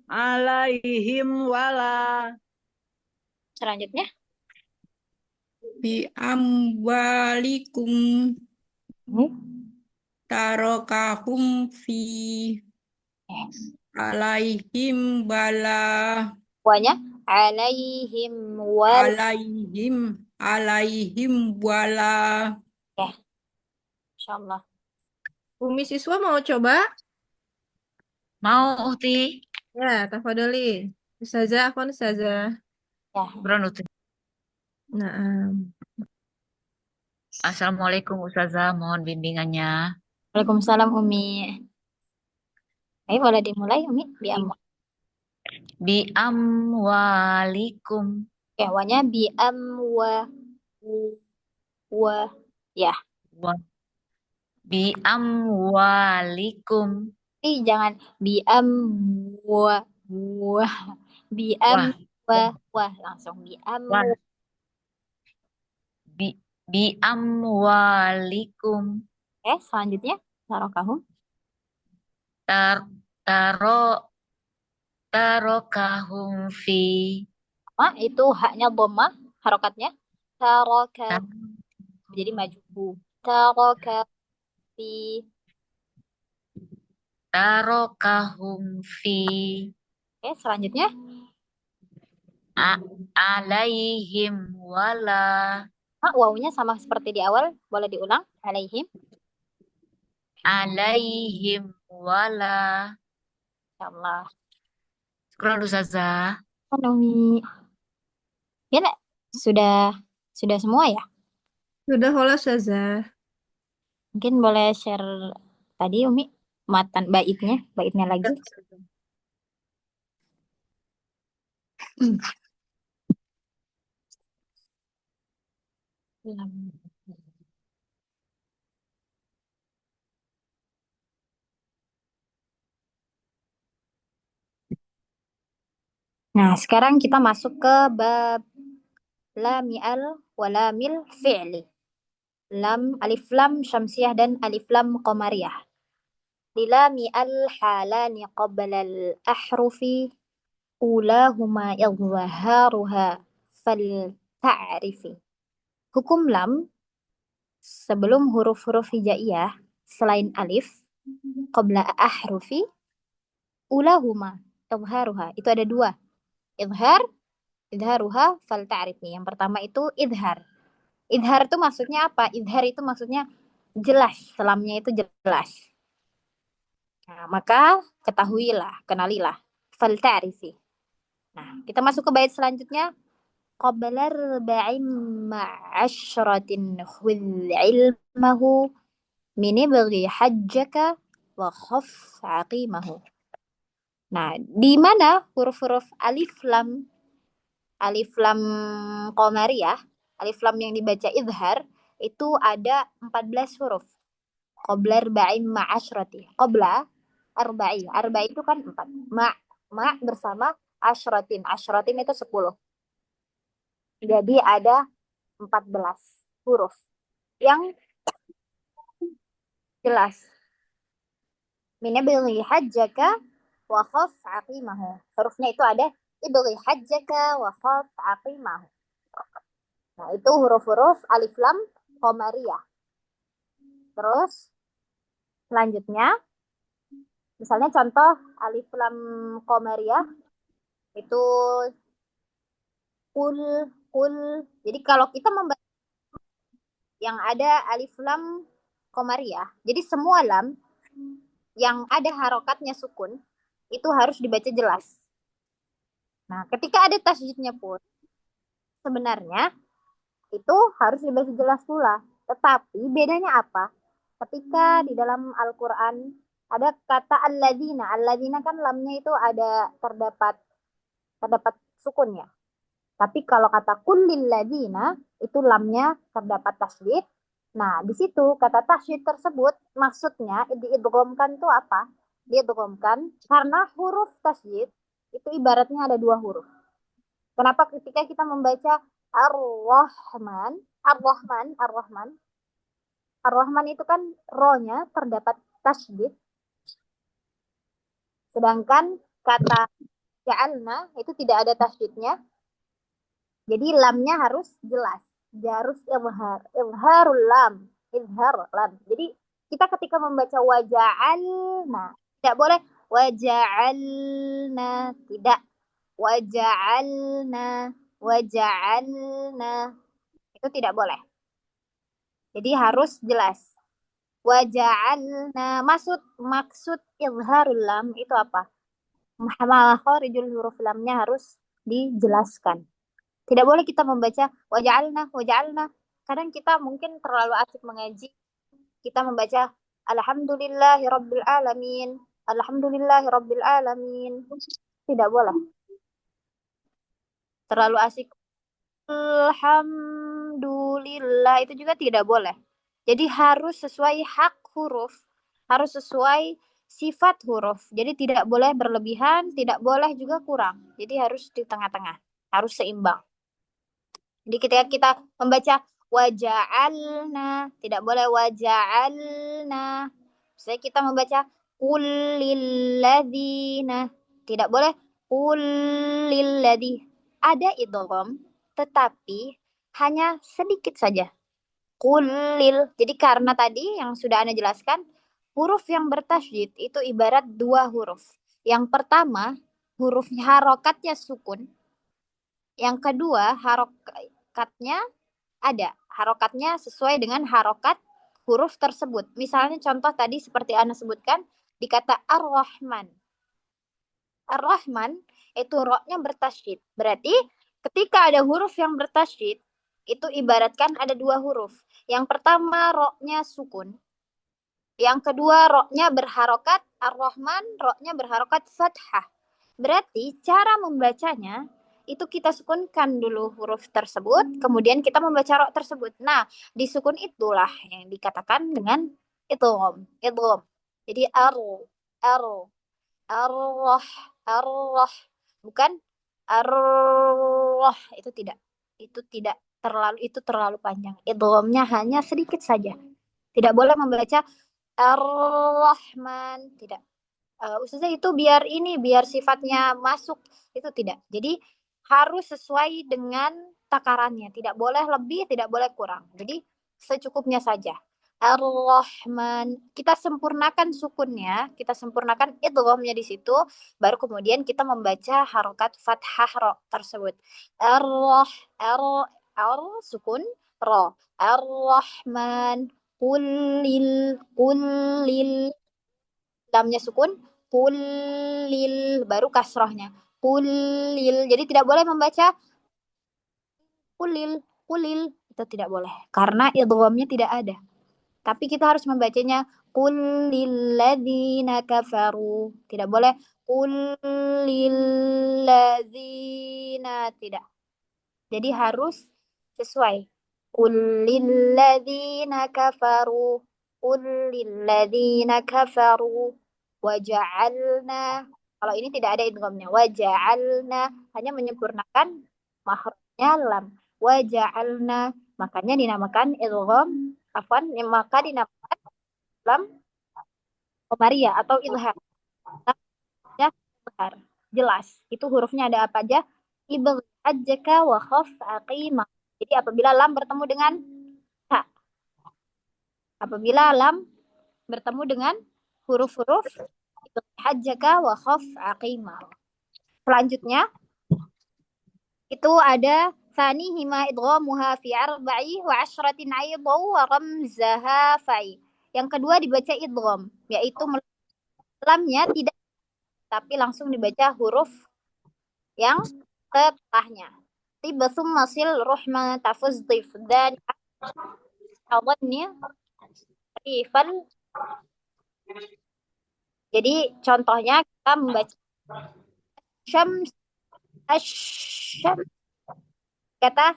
alaihim wala. Selanjutnya. Bi amwalikum tarokahum fi alaihim bala Wanya alaihim wal. alaihim wala. Insyaallah. Umi siswa mau coba? Mau Uti? Ya, tafadholi. Ustazah, apa Ustazah? Ya. Beron Uti. Nah, Assalamualaikum Ustazah, mohon bimbingannya. Waalaikumsalam, Umi. Ayo, boleh dimulai, Umi? Bi amwalikum. Wanya bi amwa ya. Bi amwalikum. Jangan bi bi langsung bi Bi amwalikum. Selanjutnya tarokahum. Tarokahum fi. Itu haknya dhamma, harokatnya taroka. Jadi maju. Taroka fi. Tarokahum fi. Selanjutnya. Alaihim wala. Wawunya sama seperti di awal, boleh diulang. Alaihim. Alaihim wala. Insyaallah. Syukran Ustazah. Umi. Ya, Nak. Sudah semua ya? sudah hola Ustazah. Mungkin boleh share tadi Umi matan baitnya lagi. Nah, sekarang kita masuk ke bab lami'al wa lamil fi'li. Alif lam syamsiyah dan alif lam qamariyah. Lilami'al halani qabla al-ahrufi ulahuma idhaharuha fal ta'rifi. Hukum lam sebelum huruf-huruf hijaiyah selain alif qabla ahrufi ulahuma idharuha. Itu ada dua. Idharuha fal ta'rifi. Yang pertama itu idhar. Idhar itu maksudnya apa? Idhar itu maksudnya jelas, lamnya itu jelas. Nah, maka ketahuilah, kenalilah fal ta'rifi. Nah, kita masuk ke bait selanjutnya. Qabla arba'in ma'asyratin khudh ilmahu min ibghi hajjaka wa khaf aqimahu. Nah, di mana huruf-huruf alif lam qamariyah, alif lam yang dibaca idhar itu ada 14 huruf. Qabla arba'in ma'asyrati. Qabla arba'i. Arba'i itu kan 4. Ma bersama asyratin. Asyratin itu 10. Jadi ada 14 huruf yang jelas. Min ibghi hajjaka wa khaf aqimahu. Hurufnya itu ada ibghi hajjaka wa khaf aqimahu. Nah, itu huruf-huruf alif lam qamariyah. Terus selanjutnya misalnya contoh alif lam qamariyah itu kul. Jadi kalau kita membaca yang ada alif lam qamariyah, jadi semua lam yang ada harokatnya sukun itu harus dibaca jelas. Nah, ketika ada tasydidnya pun sebenarnya itu harus dibaca jelas pula. Tetapi bedanya apa? Ketika di dalam Al-Quran ada kata alladzina. Alladzina kan lamnya itu ada terdapat sukunnya. Tapi kalau kata kullil ladzina itu lamnya terdapat tasydid. Nah, di situ kata tasydid tersebut maksudnya diidghamkan itu apa? Diidghamkan karena huruf tasydid itu ibaratnya ada dua huruf. Kenapa ketika kita membaca Ar-Rahman itu kan ro-nya terdapat tasydid. Sedangkan kata ja'alna itu tidak ada tasydidnya. Jadi lamnya harus jelas. Harus izharul lam. Jadi kita ketika membaca waja'alna tidak boleh waja'alna, tidak. Waja'alna. Itu tidak boleh. Jadi harus jelas. Waja'alna. Maksud izharul lam itu apa? Makharijul huruf lamnya harus dijelaskan. Tidak boleh kita membaca waja'alna. Kadang kita mungkin terlalu asik mengaji. Kita membaca alhamdulillahirabbil alamin. Tidak boleh. Terlalu asik alhamdulillah itu juga tidak boleh. Jadi harus sesuai hak huruf, harus sesuai sifat huruf. Jadi tidak boleh berlebihan, tidak boleh juga kurang. Jadi harus di tengah-tengah, harus seimbang. Jadi ketika kita membaca waja'alna, tidak boleh waja'alna. Misalnya kita membaca kullilladzina, tidak boleh kullilladzi. Ada idgham, tetapi hanya sedikit saja. Kullil. Jadi karena tadi yang sudah Anda jelaskan, huruf yang bertasydid itu ibarat dua huruf. Yang pertama, huruf harokatnya sukun. Yang kedua, harokatnya ada. Harokatnya sesuai dengan harokat huruf tersebut. Misalnya contoh tadi seperti Anda sebutkan, di kata Ar-Rahman. Ar-Rahman itu ro-nya bertasydid. Berarti ketika ada huruf yang bertasydid, itu ibaratkan ada dua huruf. Yang pertama ro-nya sukun. Yang kedua ro-nya berharokat. Ar-Rahman ro-nya berharokat fathah. Berarti cara membacanya itu kita sukunkan dulu huruf tersebut, kemudian kita membaca ro tersebut. Nah, di sukun itulah yang dikatakan dengan idgham. Jadi arroh, bukan arroh, itu tidak terlalu panjang. Idghamnya hanya sedikit saja. Tidak boleh membaca Ar-Rahman, tidak. Ustazah itu biar sifatnya masuk, itu tidak. Jadi harus sesuai dengan takarannya. Tidak boleh lebih, tidak boleh kurang. Jadi secukupnya saja. Ar-Rahman. Kita sempurnakan sukunnya, kita sempurnakan idghamnya di situ, baru kemudian kita membaca harokat fathah ro tersebut. Ar-Rah, ar sukun ro. Ar-Rahman. Kulil, lamnya sukun, kulil, baru kasrohnya. Kulil. Jadi tidak boleh membaca kulil, itu tidak boleh. Karena idghamnya tidak ada. Tapi kita harus membacanya qul lilladzina kafaru. Tidak boleh qul lilladzina, tidak. Jadi harus sesuai. Qul lilladzina kafaru. Qul lilladzina kafaru. Waja'alna. Kalau ini tidak ada idghamnya. Waja'alna. Hanya menyempurnakan makhrajnya lam. Waja'alna. Makanya dinamakan idgham. Maka dinamakan lam qamariyah atau idhar. Ya, idhar. Jelas. Itu hurufnya ada apa aja? Ibghal hajjaka wa khaf aqima. Jadi apabila lam bertemu dengan ta. Apabila lam bertemu dengan huruf-huruf ibghal hajjaka wa khaf aqima. Selanjutnya itu ada Thanihima idghamuha fi arba'i wa asyratin aidha wa ramzaha fa'i. Yang kedua dibaca idgham, yaitu lamnya tidak tapi langsung dibaca huruf yang setelahnya. Tiba summa sil ruhma tafuz dhif dan adhanni rifan. Jadi contohnya kita membaca syams asyams, kata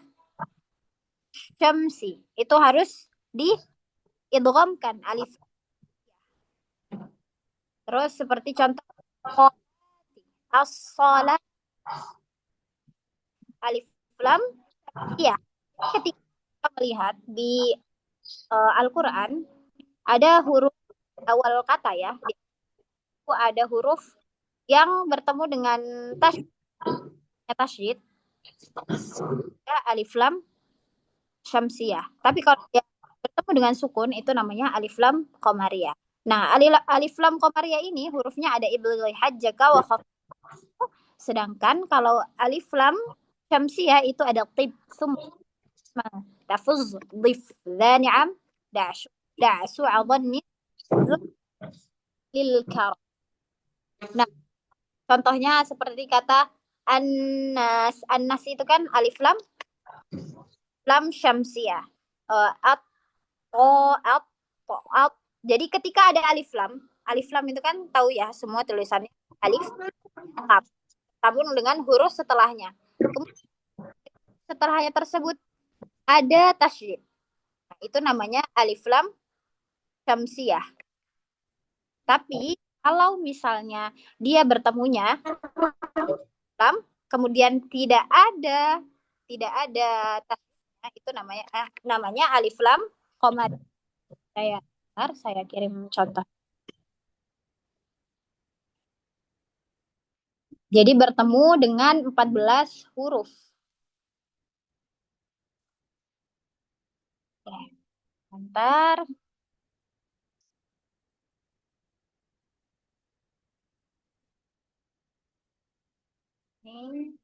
syamsi itu harus diidghamkan alif. Terus seperti contoh as-shalat, alif lam. Ya, ketika kita melihat di Al-Qur'an ada huruf awal kata ya. Itu ada huruf yang bertemu dengan tasydid. Ya, alif lam syamsiyah. Tapi kalau dia bertemu dengan sukun itu namanya alif lam qamariyah. Nah, alif lam qamariyah ini hurufnya ada ibghal hajjaka wa khaf. Sedangkan kalau alif lam syamsiyah itu ada tib, summa tafuz dhif dhani'am da'su adhanni lil kar. Nah, contohnya seperti kata An-nas itu kan alif lam syamsiyah. At. Jadi ketika ada alif lam itu kan tahu ya semua tulisannya alif lam. Tabung dengan huruf setelahnya. Kemudian setelahnya tersebut ada tasydid. Nah, itu namanya alif lam syamsiyah. Tapi kalau misalnya dia bertemunya lam kemudian tidak ada tasydidnya, itu namanya alif lam qamariyah. Saya kirim contoh. Jadi bertemu dengan 14 huruf. Oke. Bentar. Ini.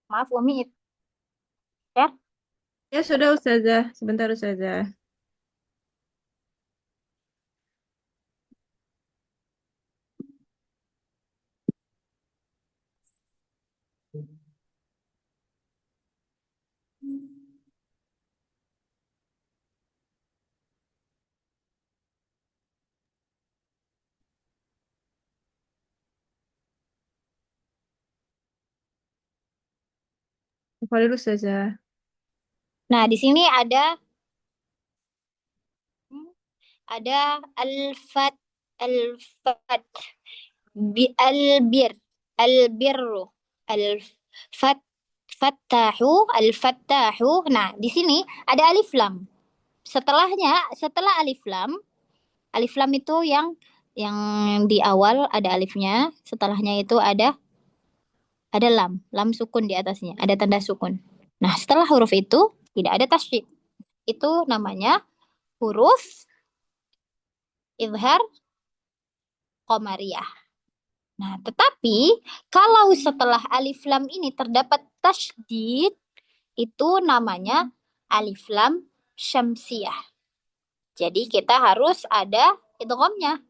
Maaf Umi. Ya. Ya sudah Ustazah, sebentar Ustazah. Apa dulu Ustazah? Nah, di sini ada al-fat albirru al-fattahu. Nah, di sini ada alif lam. Setelah alif lam itu yang Yang di awal ada alifnya, setelahnya itu ada lam sukun di atasnya, ada tanda sukun. Nah, setelah huruf itu tidak ada tasydid. Itu namanya huruf izhar qamariyah. Nah, tetapi kalau setelah alif lam ini terdapat tasydid, itu namanya alif lam syamsiyah. Jadi kita harus ada idghamnya.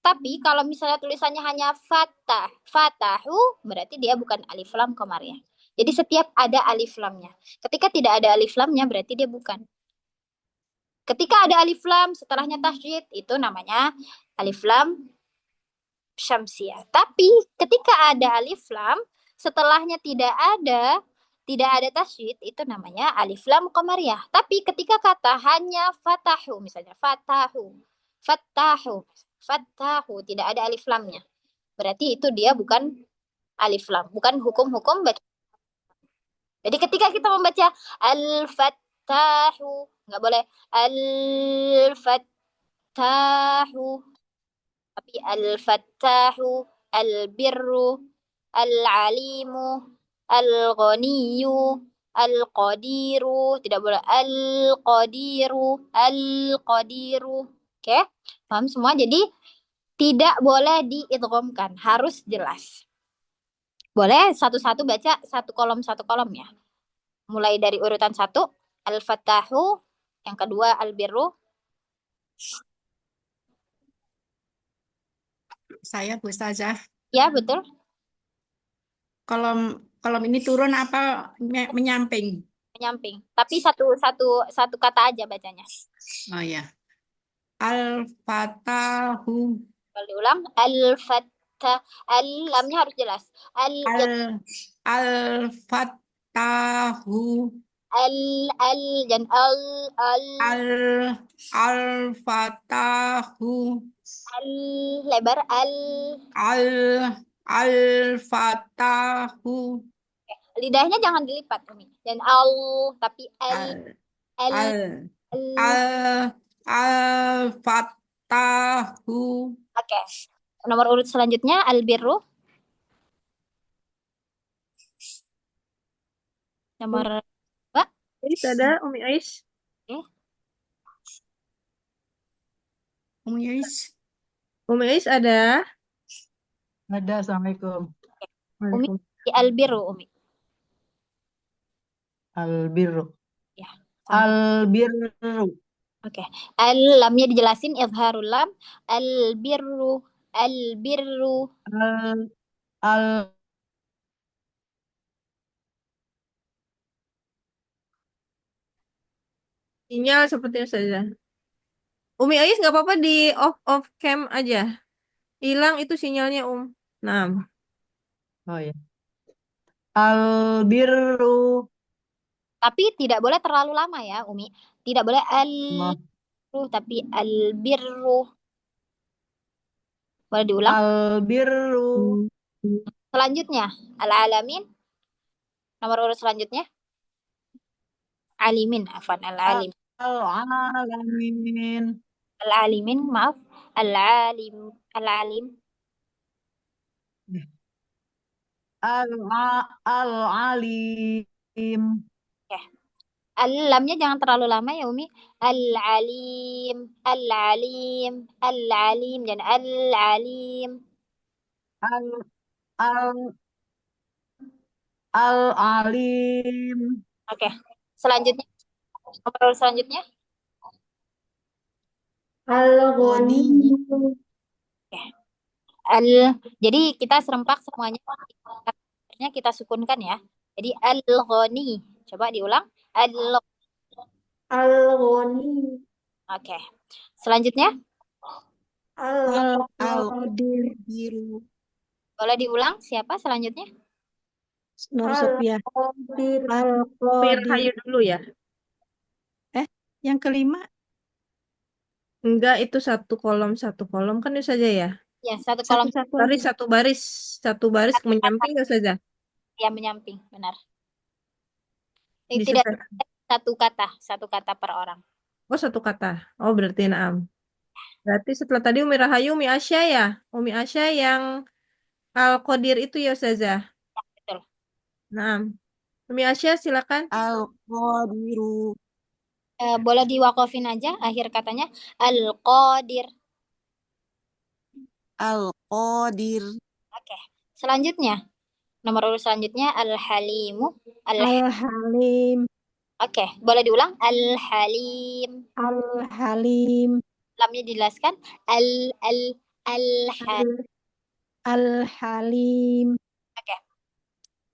Tapi kalau misalnya tulisannya hanya fatahu, berarti dia bukan alif lam qamariyah. Jadi setiap ada alif lamnya. Ketika tidak ada alif lamnya, berarti dia bukan. Ketika ada alif lam, setelahnya tasydid, itu namanya alif lam syamsiyah. Tapi ketika ada alif lam, setelahnya tidak ada tasydid, itu namanya alif lam qamariyah. Tapi ketika kata hanya fatahu, misalnya fatahu, tidak ada alif lamnya. Berarti itu dia bukan alif lam, bukan hukum-hukum baca. Jadi ketika kita membaca al-fattahu, nggak boleh al-fattahu, tapi al-fattahu, al-birru, al-alimu, al-ghaniyu, al-qadiru, tidak boleh al-qadiru. Oke, paham semua? Jadi tidak boleh diidghamkan, harus jelas. Boleh satu-satu baca satu kolom ya. Mulai dari urutan 1, al-fattahu, yang kedua al-birru. Saya Bu Ustazah. Ya, betul. Kolom ini turun apa menyamping? Menyamping. Tapi satu kata aja bacanya. Oh ya. Al-Fatahu. Kalau diulang, al-fattah, lamnya harus jelas. Al-Fatahu. Dan Al-Fatahu. lebar Al-Fatahu. lidahnya jangan dilipat, Umi. Dan tapi Al-Fatahu. Oke. Nomor urut selanjutnya al-birru. Nomor 2. Ais ada, Umi Ais. Umi Ais. Umi Ais ada. Ada, Assalamualaikum. Umi di al-birru, Umi. Al-birru. Ya. Al-birru. Oke. Lamnya dijelasin izharul lam. Al-birru. Sinyal seperti saja. Umi Ais nggak apa-apa di off cam aja. Hilang itu sinyalnya, Nah. Oh ya. Al-birru. Tapi tidak boleh terlalu lama ya, Umi. Tidak boleh al-birru, tapi al-birru. Boleh diulang? Al-birru. Selanjutnya, al-alamin. Nomor urut selanjutnya. Alimin, afwan, al-alim. Al-alamin. Al-alimin, maaf. Al-alim. Al-alim. Oke. Lamnya jangan terlalu lama ya, Umi. Al-alim. Dan al-alim. Al-alim. Oke. Selanjutnya. Nomor selanjutnya. Al-ghani. Oke. Jadi kita serempak semuanya. Kita sukunkan ya. Jadi al-ghani. Coba diulang. Al-ghani. Oke. Selanjutnya. Al-qadir. Boleh diulang siapa selanjutnya? Nur Sophia. Al-qadir. Hayu dulu ya. Yang kelima? Enggak, itu satu kolom kan itu saja ya. Ya, satu kolom. Satu baris menyamping itu saja. Ya, menyamping, benar. Di Tidak satu kata per orang. Oh, satu kata. Oh, berarti naam. Berarti setelah tadi Umi Rahayu, Umi Asya ya? Umi Asya yang Al-Qadir itu ya Ustazah? Betul. Nah, Umi Asya silakan. Al-Qadiru. Boleh diwakafin aja akhir katanya. Al-Qadir. Al-Qadir. Oke. Selanjutnya, nomor urut selanjutnya Al-Halimu. Al-Halim. Oke, boleh diulang? Al-Halim. Al-Halim. Lamnya dijelaskan. Al-Halim. Al-Halim. Oke.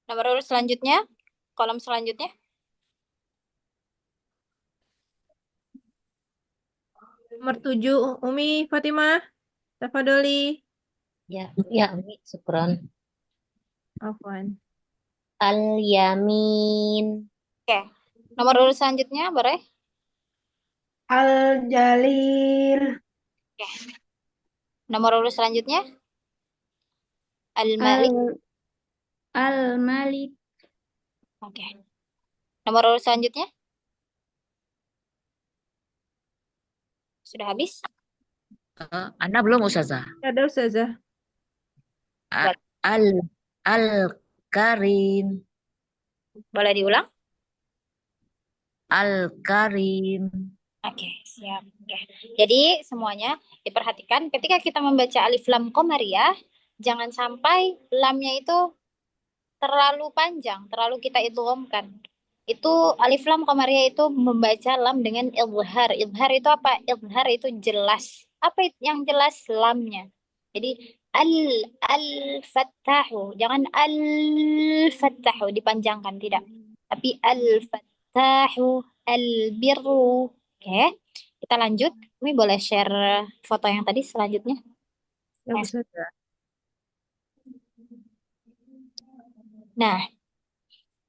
Nomor urut selanjutnya, kolom selanjutnya. Nomor 7, Umi Fatimah. Tafadoli. Ya, ya, Umi, syukron. Afwan. Al-Yamin. Oke. Nomor urut selanjutnya, boleh? Al-Jalil. Oke. Nomor urut selanjutnya, Al-Malik. Al-Malik. Oke. Nomor urut selanjutnya, sudah habis? Anda belum Ustazah. Ada Ustazah. A- Al Al-Karim. Boleh diulang? Al-Karim. Oke, siap. Oke. Jadi semuanya diperhatikan ketika kita membaca alif lam qamariyah, jangan sampai lamnya itu terlalu panjang, terlalu kita idghamkan. Itu alif lam qamariyah itu membaca lam dengan izhar. Izhar itu apa? Izhar itu jelas. Apa yang jelas? Lamnya. Jadi al-fattahu, jangan al-fattahu dipanjangkan, tidak. Tapi al-fattahu, al-birru. Oke, kita lanjut. Kami boleh share foto yang tadi selanjutnya. Ya, Ustazah. Nah,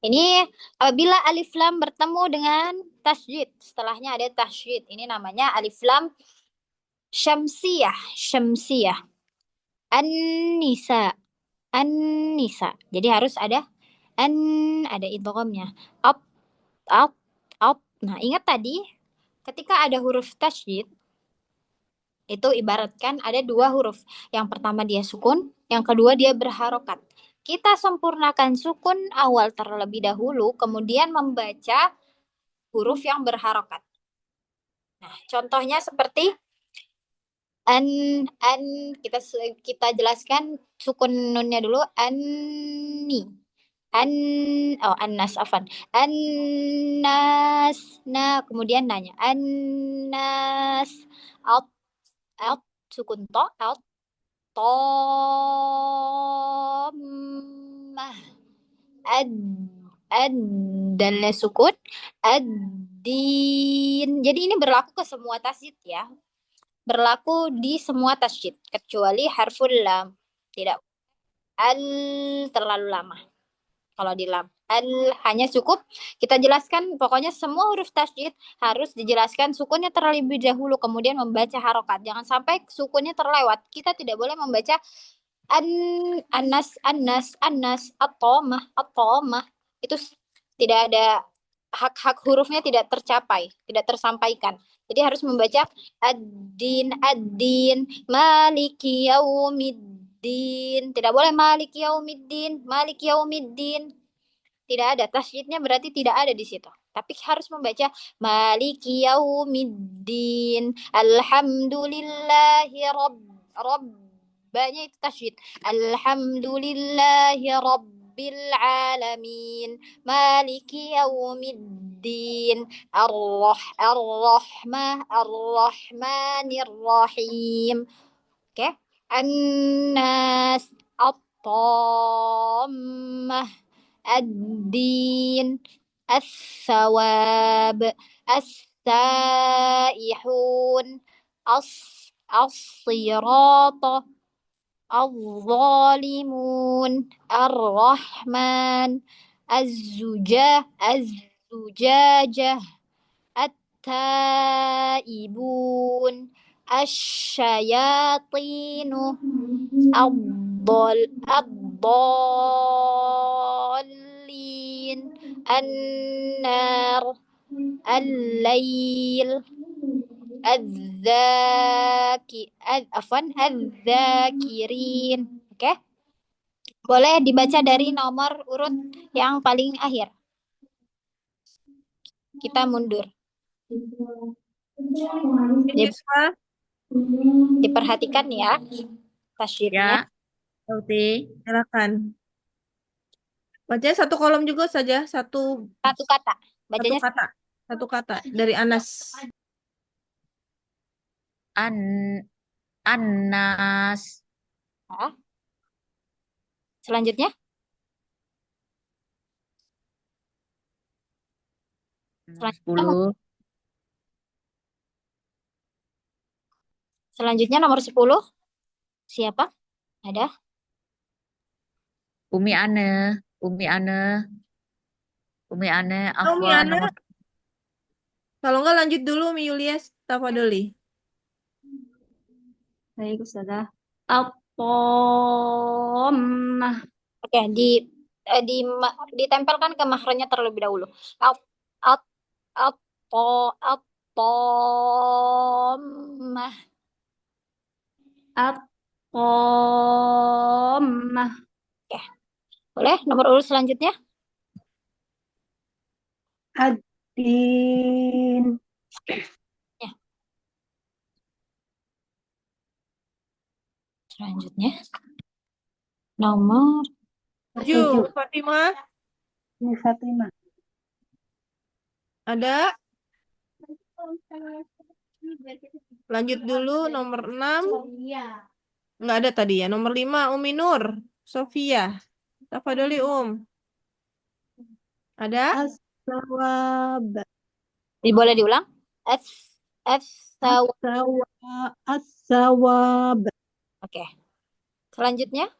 ini apabila alif lam bertemu dengan tasydid, setelahnya ada tasydid. Ini namanya alif lam syamsiyah, syamsiyah. An-nisa, an-nisa. Jadi harus ada ada idghamnya. Up, up, up. Nah, ingat tadi ketika ada huruf tasydid itu ibaratkan ada dua huruf. Yang pertama dia sukun, yang kedua dia berharokat. Kita sempurnakan sukun awal terlebih dahulu, kemudian membaca huruf yang berharokat. Nah, contohnya seperti an kita jelaskan sukun nunnya dulu, anni. Annas afan. Annas. Nah, kemudian nanya annas. Out out sukun to, out Tomah. Ad ad dalnya sukun. Ad-din. Jadi ini berlaku ke semua tasjid ya. Berlaku di semua tasjid kecuali harful lam. Tidak al terlalu lama. Kalau di lam al hanya cukup kita jelaskan, pokoknya semua huruf tasjid harus dijelaskan sukunnya terlebih dahulu kemudian membaca harokat. Jangan sampai sukunnya terlewat. Kita tidak boleh membaca annas atomah itu tidak ada hak hurufnya, tidak tercapai, tidak tersampaikan. Jadi harus membaca ad-din maliki yaumiddin. Tidak boleh maliki yaumiddin. Tidak ada tasydidnya, berarti tidak ada di situ. Tapi harus membaca maliki yaumiddin. Alhamdulillahi rabbanya itu tasydid. Alhamdulillahi rabbil alamin. Maliki yaumiddin. Ar-Rahmanir Rahim. Oke. An-nas at-tammah. Ad-din, as-sawab, as-saihun, as-sirata, al-zalimun, ar-rahman, az-zujajah, at-taibun, asyayatinu, الضالين النار الليل adzakirin. Oke. Boleh dibaca dari nomor urut yang paling akhir. Kita mundur. Yusfa, Diperhatikan ya Ya, tasydidnya. Sauti. silakan. Bacanya satu kolom juga saja, satu Satu kata. satu Bacanya kata, satu kata dari Anas. An Anas. ya. Selanjutnya. Selanjutnya 10. Selanjutnya nomor 10. Siapa? Ada? Umi Ane. Umi Ane. Umi Ane. Umi Afwan Ana, nomor. kalau enggak lanjut dulu Umi Yulias Tafadoli. Baik, Ustazah. At-Tammah. Oke, ditempelkan ke mahrajnya terlebih dahulu. At at at to at Tammah. At-Tammah. Oke. Boleh nomor urut selanjutnya? Ad-Din. Ya. Selanjutnya nomor 7, Fatimah, Ini Fatimah. ada? Lanjut dulu nomor 6. Enggak ada tadi ya. Nomor 5, Umi Nur, Sofia. Tafadoli Ada? As-Sawab. boleh diulang? As as As-Sawab. Oke. Selanjutnya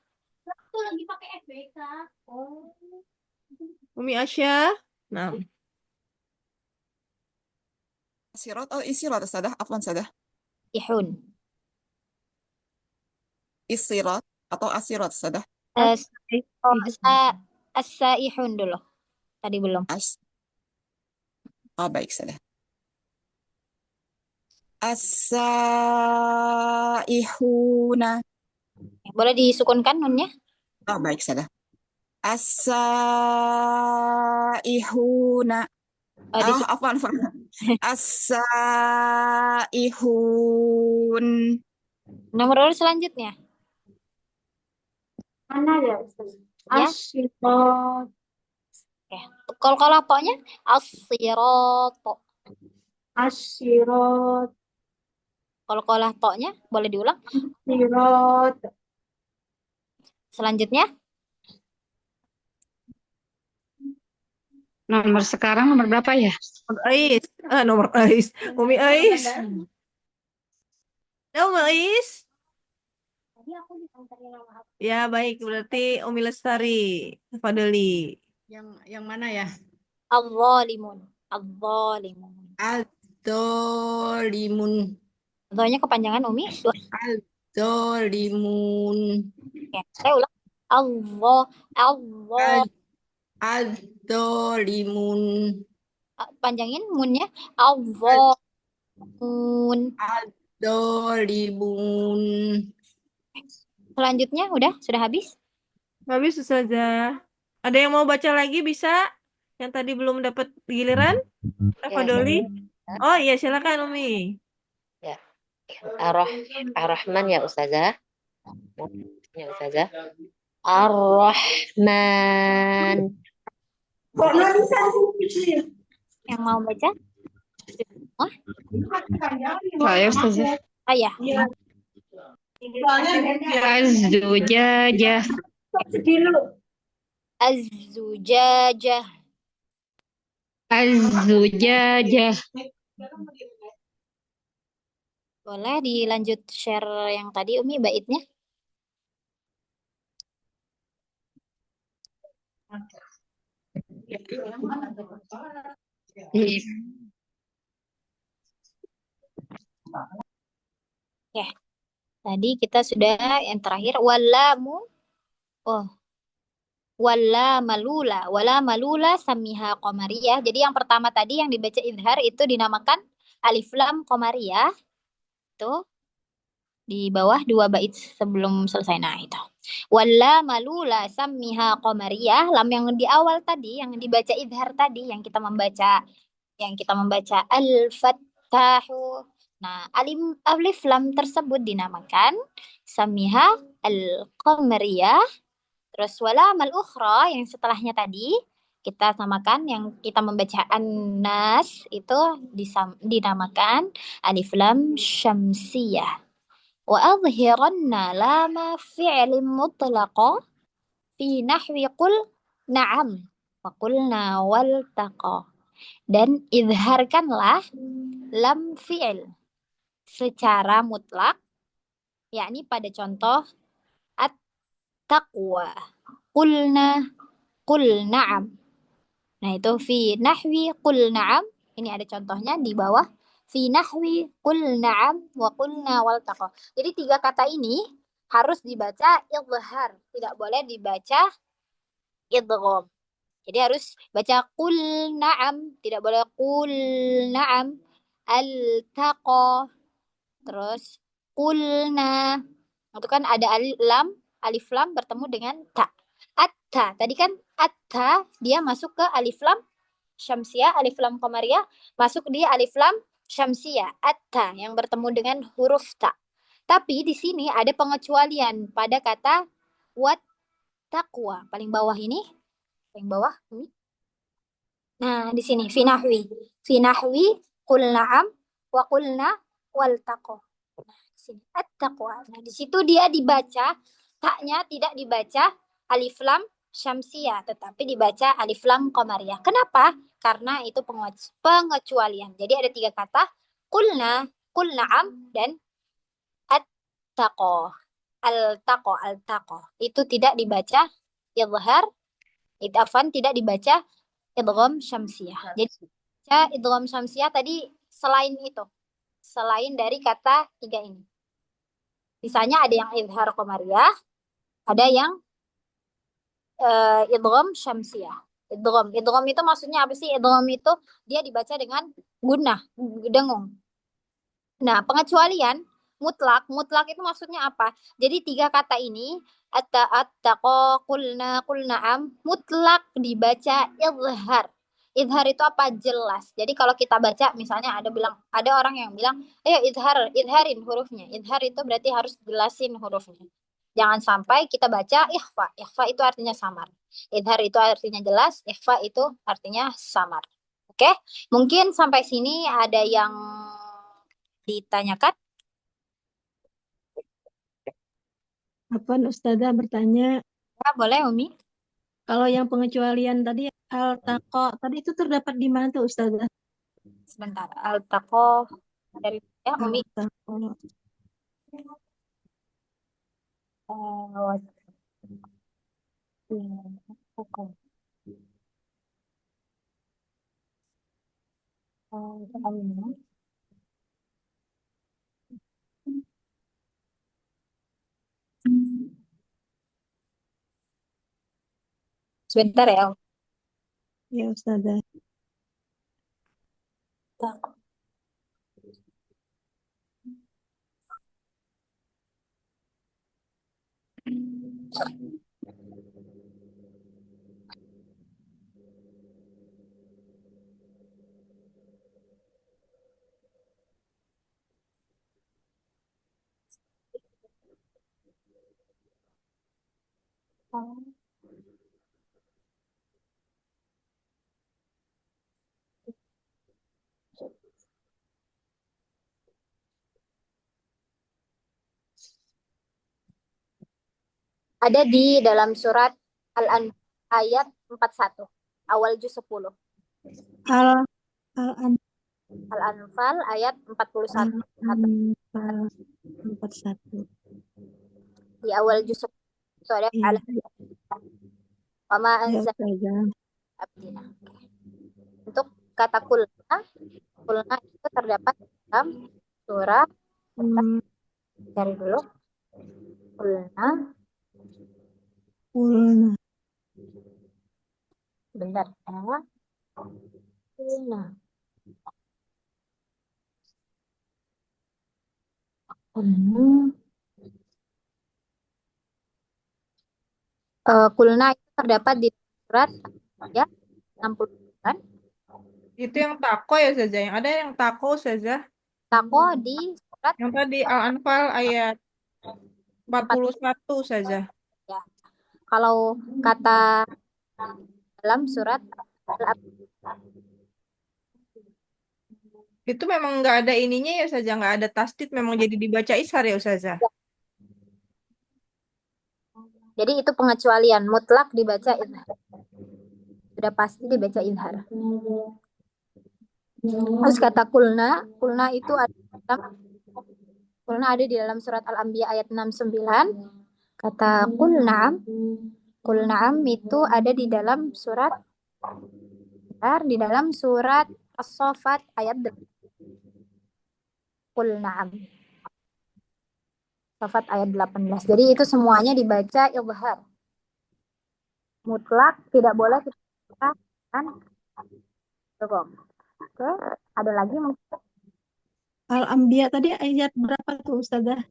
Umi Asya. Nah, Sirat atau isirat Ustazah? Afwan Ustazah. ihun. Isirat atau asirat Ustazah? As as-saihun dulu. Tadi belum. Baik Ustazah. As-saihuna. Boleh disukunkan nunnya? Baik Ustazah. As-saihuna. Afwan. As-saihun. Nomor urut selanjutnya. Mana ya? Ya. As-Sirat. Oke. Kalau pokoknya as-sirat. As-Sirat. Kalau toknya boleh diulang. Sirat. Selanjutnya Nomor sekarang nomor berapa ya? nomor Ais. Nomor Ais. Umi Ais. Umi Ais. Ya, baik. Berarti Umi Lestari. Tafadoli. Yang mana ya? al-zalimun. Al-zalimun. Al-Dolimun. Contohnya kepanjangan Umi. Al-Dolimun. Oke, saya ulang. Allah. Al-Dolimun. Panjangin munnya. Al-zalimun. Al-Dolimun. Selanjutnya sudah habis? Habis Ustazah. Ada yang mau baca lagi bisa? Yang tadi belum dapat giliran? Tafadoli. Oh iya, silakan Umi. Ya. Ar-Rahman ya Ustazah. Ya Ustazah. Ar-Rahman. Yang mau baca? Oh, Saya Ustazah. ya. Az-Zujajah. Az-zujajah. Az-Zujajah. Boleh dilanjut share yang tadi Umi baitnya? Oke. Tadi kita sudah yang terakhir walamu. Oh. Wala malula samiha qamariyah. Jadi yang pertama tadi yang dibaca idhar itu dinamakan Alif lam qamariyah itu di bawah 2 bait sebelum selesai. Nah, itu. Walla malula sammiha qamariyah, lam yang di awal tadi yang dibaca idhar tadi yang kita membaca al-fattahu. Nah, alif lam tersebut dinamakan sammiha al-qamariyah. Terus wala mal ukhra yang setelahnya tadi kita samakan yang kita membaca an-nas itu dinamakan alif lam syamsiyah. Wa adhiranna lama fi'lin mutlaqa fi nahwi qul na'am wa qulna waltaqa. Dan idharkanlah lam fi'il secara mutlak, yakni pada contoh at-taqwa. Qulna, qul na'am. Nah, itu fi nahwi qul na'am. Ini ada contohnya di bawah. Fi nahwi qul na'am wa qulna waltaqa. Jadi 3 kata ini harus dibaca idhar, tidak boleh dibaca idgham. Jadi harus baca qul na'am, tidak boleh qul na'am. Al-taqa. Terus qulna. Itu kan ada alif lam bertemu dengan ta. Atta, tadi kan atta dia masuk ke alif lam syamsiah, alif lam qamariyah, masuk di alif lam syamsiah, atta yang bertemu dengan huruf ta. Tapi di sini ada pengecualian pada kata wat taqwa. Paling bawah ini. Nah, di sini finahwi. Finahwi qul na'am wa qulna wal taqwa. Nah, di sini at-taqwa. Nah, di situ dia dibaca taknya tidak dibaca alif lam syamsiah, tetapi dibaca alif lam qamariyah. Kenapa? Karena itu pengecualian. Jadi ada 3 kata, qulna, qul na'am, dan at-taqwa. Al-taqwa, al-taqwa. Itu tidak dibaca idhar, idafan tidak dibaca idgham syamsiah. Jadi baca idgham syamsiah tadi selain itu. Selain dari kata 3 ini. Misalnya ada yang idhar qamariyah, ada yang idgham syamsiah. Idgham itu maksudnya apa sih? Idgham itu dia dibaca dengan gunnah, dengung. Nah, pengecualian mutlak itu maksudnya apa? Jadi 3 kata ini at-taqa, qulna, qul na'am, mutlak dibaca idhar. Idhar itu apa? Jelas. Jadi kalau kita baca misalnya ada orang yang bilang, "Ayo idharin hurufnya." Idhar itu berarti harus jelasin hurufnya. Jangan sampai kita baca ikhfa. Ikhfa itu artinya samar. Idhar itu artinya jelas, ikhfa itu artinya samar. Oke? Mungkin sampai sini ada yang ditanyakan? Apa Ustazah bertanya, Ya, boleh, Umi. kalau yang pengecualian tadi al-taqa tadi itu terdapat di mana tuh Ustazah? Sebentar. Al-taqo dari Umi. Al-taqa. Sebentar ya. Ya Ustazah. Ada di dalam surat Al-Anfal ayat 41. Awal juz 10. Al al Al-Anfal ayat 41. Al-Anfal 41. Di awal juz 10 itu ada Iya, wa ma ya anzalna Ustazah. abdina. Untuk kata kulna itu terdapat dalam surah, cari dulu. Kulna, Kulna. bentar ya. Kulna. Hmm. Kulna itu terdapat di surat ya 69. Itu yang tako ya Ustazah. Yang ada yang tako Ustazah. Tako di surat Yang tadi Al-Anfal ayat 4 41 Ustazah. ya. Kalau kata dalam surat Itu memang nggak ada ininya ya Ustazah. Nggak ada tasdid. Memang jadi dibaca ishar ya Ustazah. jadi itu pengecualian mutlak dibaca izhar. Sudah pasti dibaca izhar. Terus kata kulna itu ada di dalam surat Al-Anbiya ayat 69. Kata kulnaam itu ada di dalam surat As-Saffat ayat kulnaam. Saffat ayat 18. Jadi itu semuanya dibaca izhar. Mutlak tidak boleh kita kan. Oke, ada lagi mungkin Al-Anbiya tadi ayat berapa tuh Ustazah?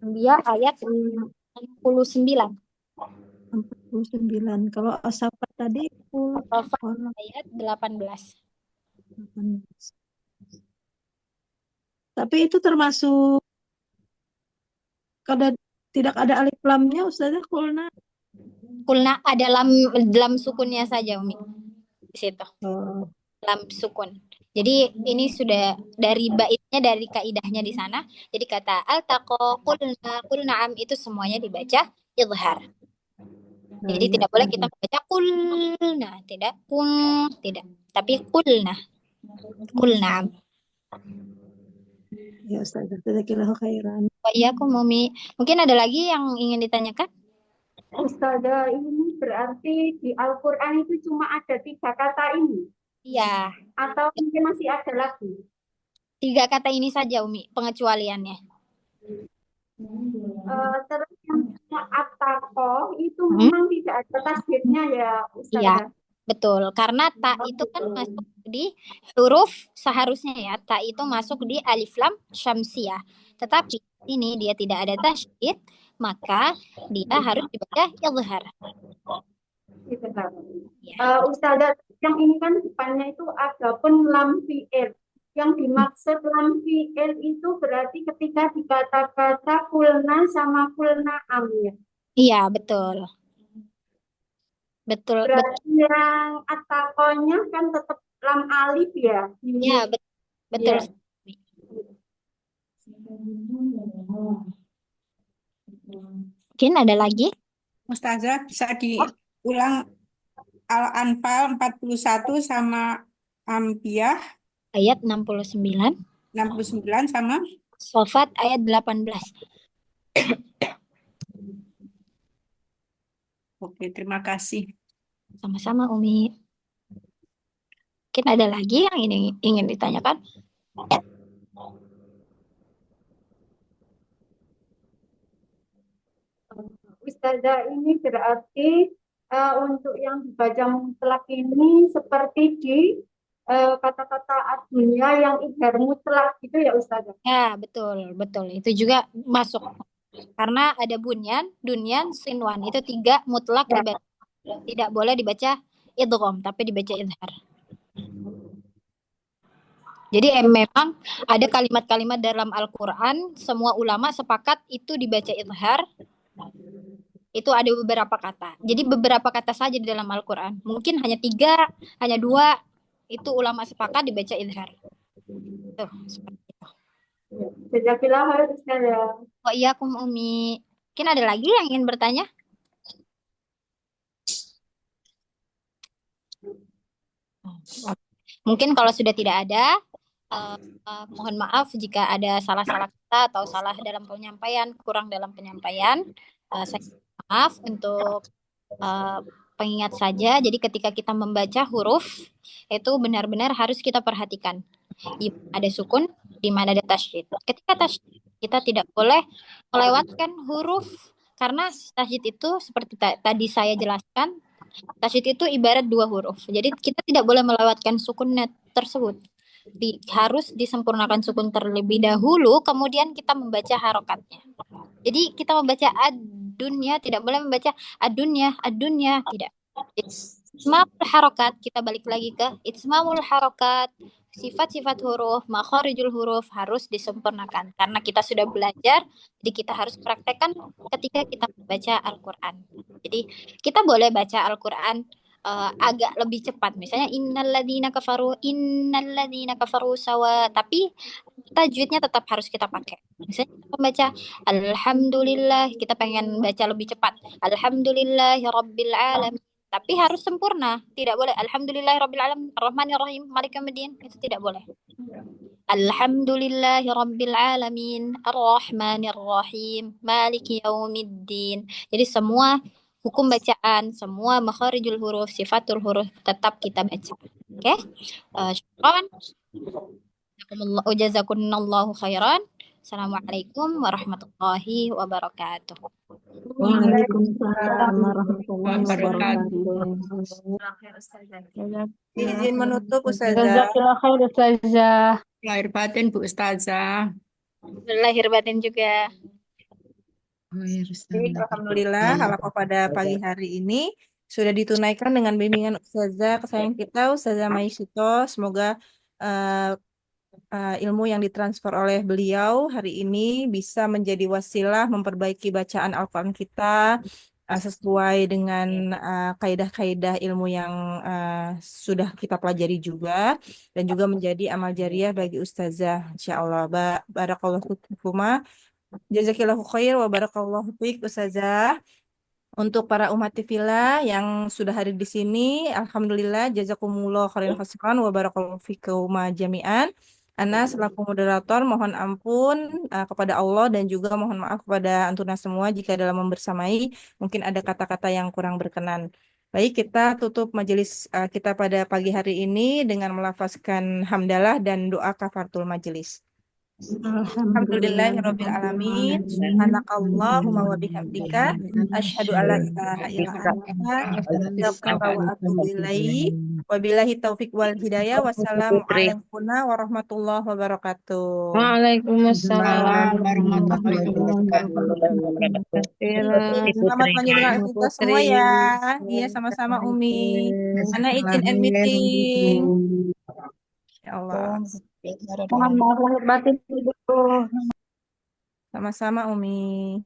Anbiya ayat 69. 49. Kalau As-Saffat tadi Saffat ayat 18. Tapi itu termasuk kada tidak ada alif lamnya Ustazah kulna. Kulna ada dalam sukunnya saja Umi. Di situ. Oh. Lam sukun. Jadi ini sudah dari baitnya, dari kaidahnya di sana. Jadi kata al-taqa, kulna'am itu semuanya dibaca izhar. Jadi tidak boleh kita membaca kulna, tidak tidak. Tapi kulna'am. Ya Ustazah, jazakallahu khairan. Wa iyyakum Umi. Mungkin ada lagi yang ingin ditanyakan? Ustazah, ini berarti di Al-Quran itu cuma ada 3 kata ini? Iya. Atau mungkin masih ada lagi? 3 kata ini saja Umi pengecualiannya. Terus yang at-taqo itu memang tidak ada tasdidnya ya Ustazah? Iya, betul. Karena ta itu kan masuk di huruf seharusnya ya. Ta itu masuk di alif lam syamsiyah. Tetapi ini dia tidak ada tasydid, maka dia harus dibaca izhar. Ustazah, yang ini kan depannya itu ada pun lam fi'il. Yang dimaksud lam fi'il itu berarti ketika di kata-kata kulna sama kulnaam ya? Iya, betul. Berarti yang atakonya kan tetap lam alif ya? Iya, betul. Ya. Mungkin ada lagi? Ustazah, bisa diulang Al-Anfal 41 sama Anbiya ayat 69. 69 sama Saffat ayat 18. Oke, terima kasih. Sama-sama Umi. Mungkin ada lagi yang ingin ditanyakan? Ustazah, ini berarti untuk yang dibaca mutlak ini seperti di kata-kata ad-dunya yang izhar mutlak gitu ya Ustazah? Ya, betul. Itu juga masuk. Karena ada bunyan, dunyan, sinwan. Itu 3 mutlak dibaca. Tidak boleh dibaca idgham, tapi dibaca izhar. Jadi memang ada kalimat-kalimat dalam Al-Quran, semua ulama sepakat itu dibaca izhar. Itu ada beberapa kata. Jadi beberapa kata saja di dalam Al-Quran. Mungkin hanya 3, hanya 2. Itu ulama sepakat dibaca izhar. Tuh, seperti itu. Jazakallahu khairan Ustazah. Wa iyyakum Umi. Mungkin ada lagi yang ingin bertanya? Mungkin kalau sudah tidak ada, mohon maaf jika ada salah-salah kata atau salah dalam penyampaian, kurang dalam penyampaian. Saya maaf untuk pengingat saja. Jadi ketika kita membaca huruf, itu benar-benar harus kita perhatikan. Di mana ada sukun, di mana ada tasydid. Ketika tasydid, kita tidak boleh melewatkan huruf, karena tasydid itu seperti tadi saya jelaskan, tasydid itu ibarat 2 huruf. Jadi kita tidak boleh melewatkan sukun tersebut. harus disempurnakan sukun terlebih dahulu, kemudian kita membaca harokatnya. Jadi kita membaca ad-dunya, tidak boleh membaca ad-dunya, tidak. Ismamul harokat, kita balik lagi ke ismamul harokat. Sifat-sifat huruf, makharijul huruf harus disempurnakan. Karena kita sudah belajar, jadi kita harus praktekkan ketika kita membaca Al-Quran. Jadi kita boleh baca Al-Quran agak lebih cepat. Misalnya innalladzina kafaru sawa. Tapi tajwidnya tetap harus kita pakai. Misalnya kita membaca Alhamdulillah, kita pengen baca lebih cepat. Alhamdulillahi Rabbil Alamin. Tapi harus sempurna. Tidak boleh Alhamdulillahi Rabbil Alamin, Ar-Rahmanir Rahim, Malik Yaumiddin. Itu tidak boleh. Alhamdulillahi Rabbil Alamin, Ar-Rahmanir Rahim, Maliki Yaumiddin. Jadi semua hukum bacaan, semua makharijul huruf, sifatul huruf tetap kita baca. Oke? Syukran. Jazakumullahu khairan. Assalamualaikum warahmatullahi wabarakatuh. Waalaikumsalam warahmatullahi wabarakatuh. Izin menutup Ustazah. Jazakallah khair Ustazah. Lahir batin Bu Ustazah. Lahir batin juga. Baik, alhamdulillah halaqah pada pagi hari ini sudah ditunaikan dengan bimbingan Ustazah kesayangan kita Ustazah Maisito. Semoga ilmu yang ditransfer oleh beliau hari ini bisa menjadi wasilah memperbaiki bacaan Al-Quran kita sesuai dengan kaidah-kaidah ilmu yang sudah kita pelajari juga, dan juga menjadi amal jariah bagi Ustazah. Insyaallah. Barakallahu fikuma. Jazakillahu khair wa barakallahu fiik Ustazah. Untuk para umat Tifila yang sudah hadir di sini, alhamdulillah jazakumullah khairan khasiran wa barakallahu fikum jami'an. Ana selaku moderator mohon ampun kepada Allah dan juga mohon maaf kepada antuna semua jika dalam membersamai mungkin ada kata-kata yang kurang berkenan. Baik, kita tutup majelis kita pada pagi hari ini dengan melafazkan hamdalah dan doa kafaratul majelis. Alhamdulillahirabbil alamin. Subhanakallahumma wa bihamdika asyhadu alla ilaha illa anta astaghfiruka wa atubu ilaik. Wabillahi taufik wal hidayah. Wassalamualaikum warahmatullahi wabarakatuh. Waalaikumsalam warahmatullahi wabarakatuh. Selamat menjalankan aktivitas semua ya. Iya, sama-sama Umi. Ana izin end meeting. Ya Allah. Mohon maaf lahir batin Ibu. Sama-sama Umi.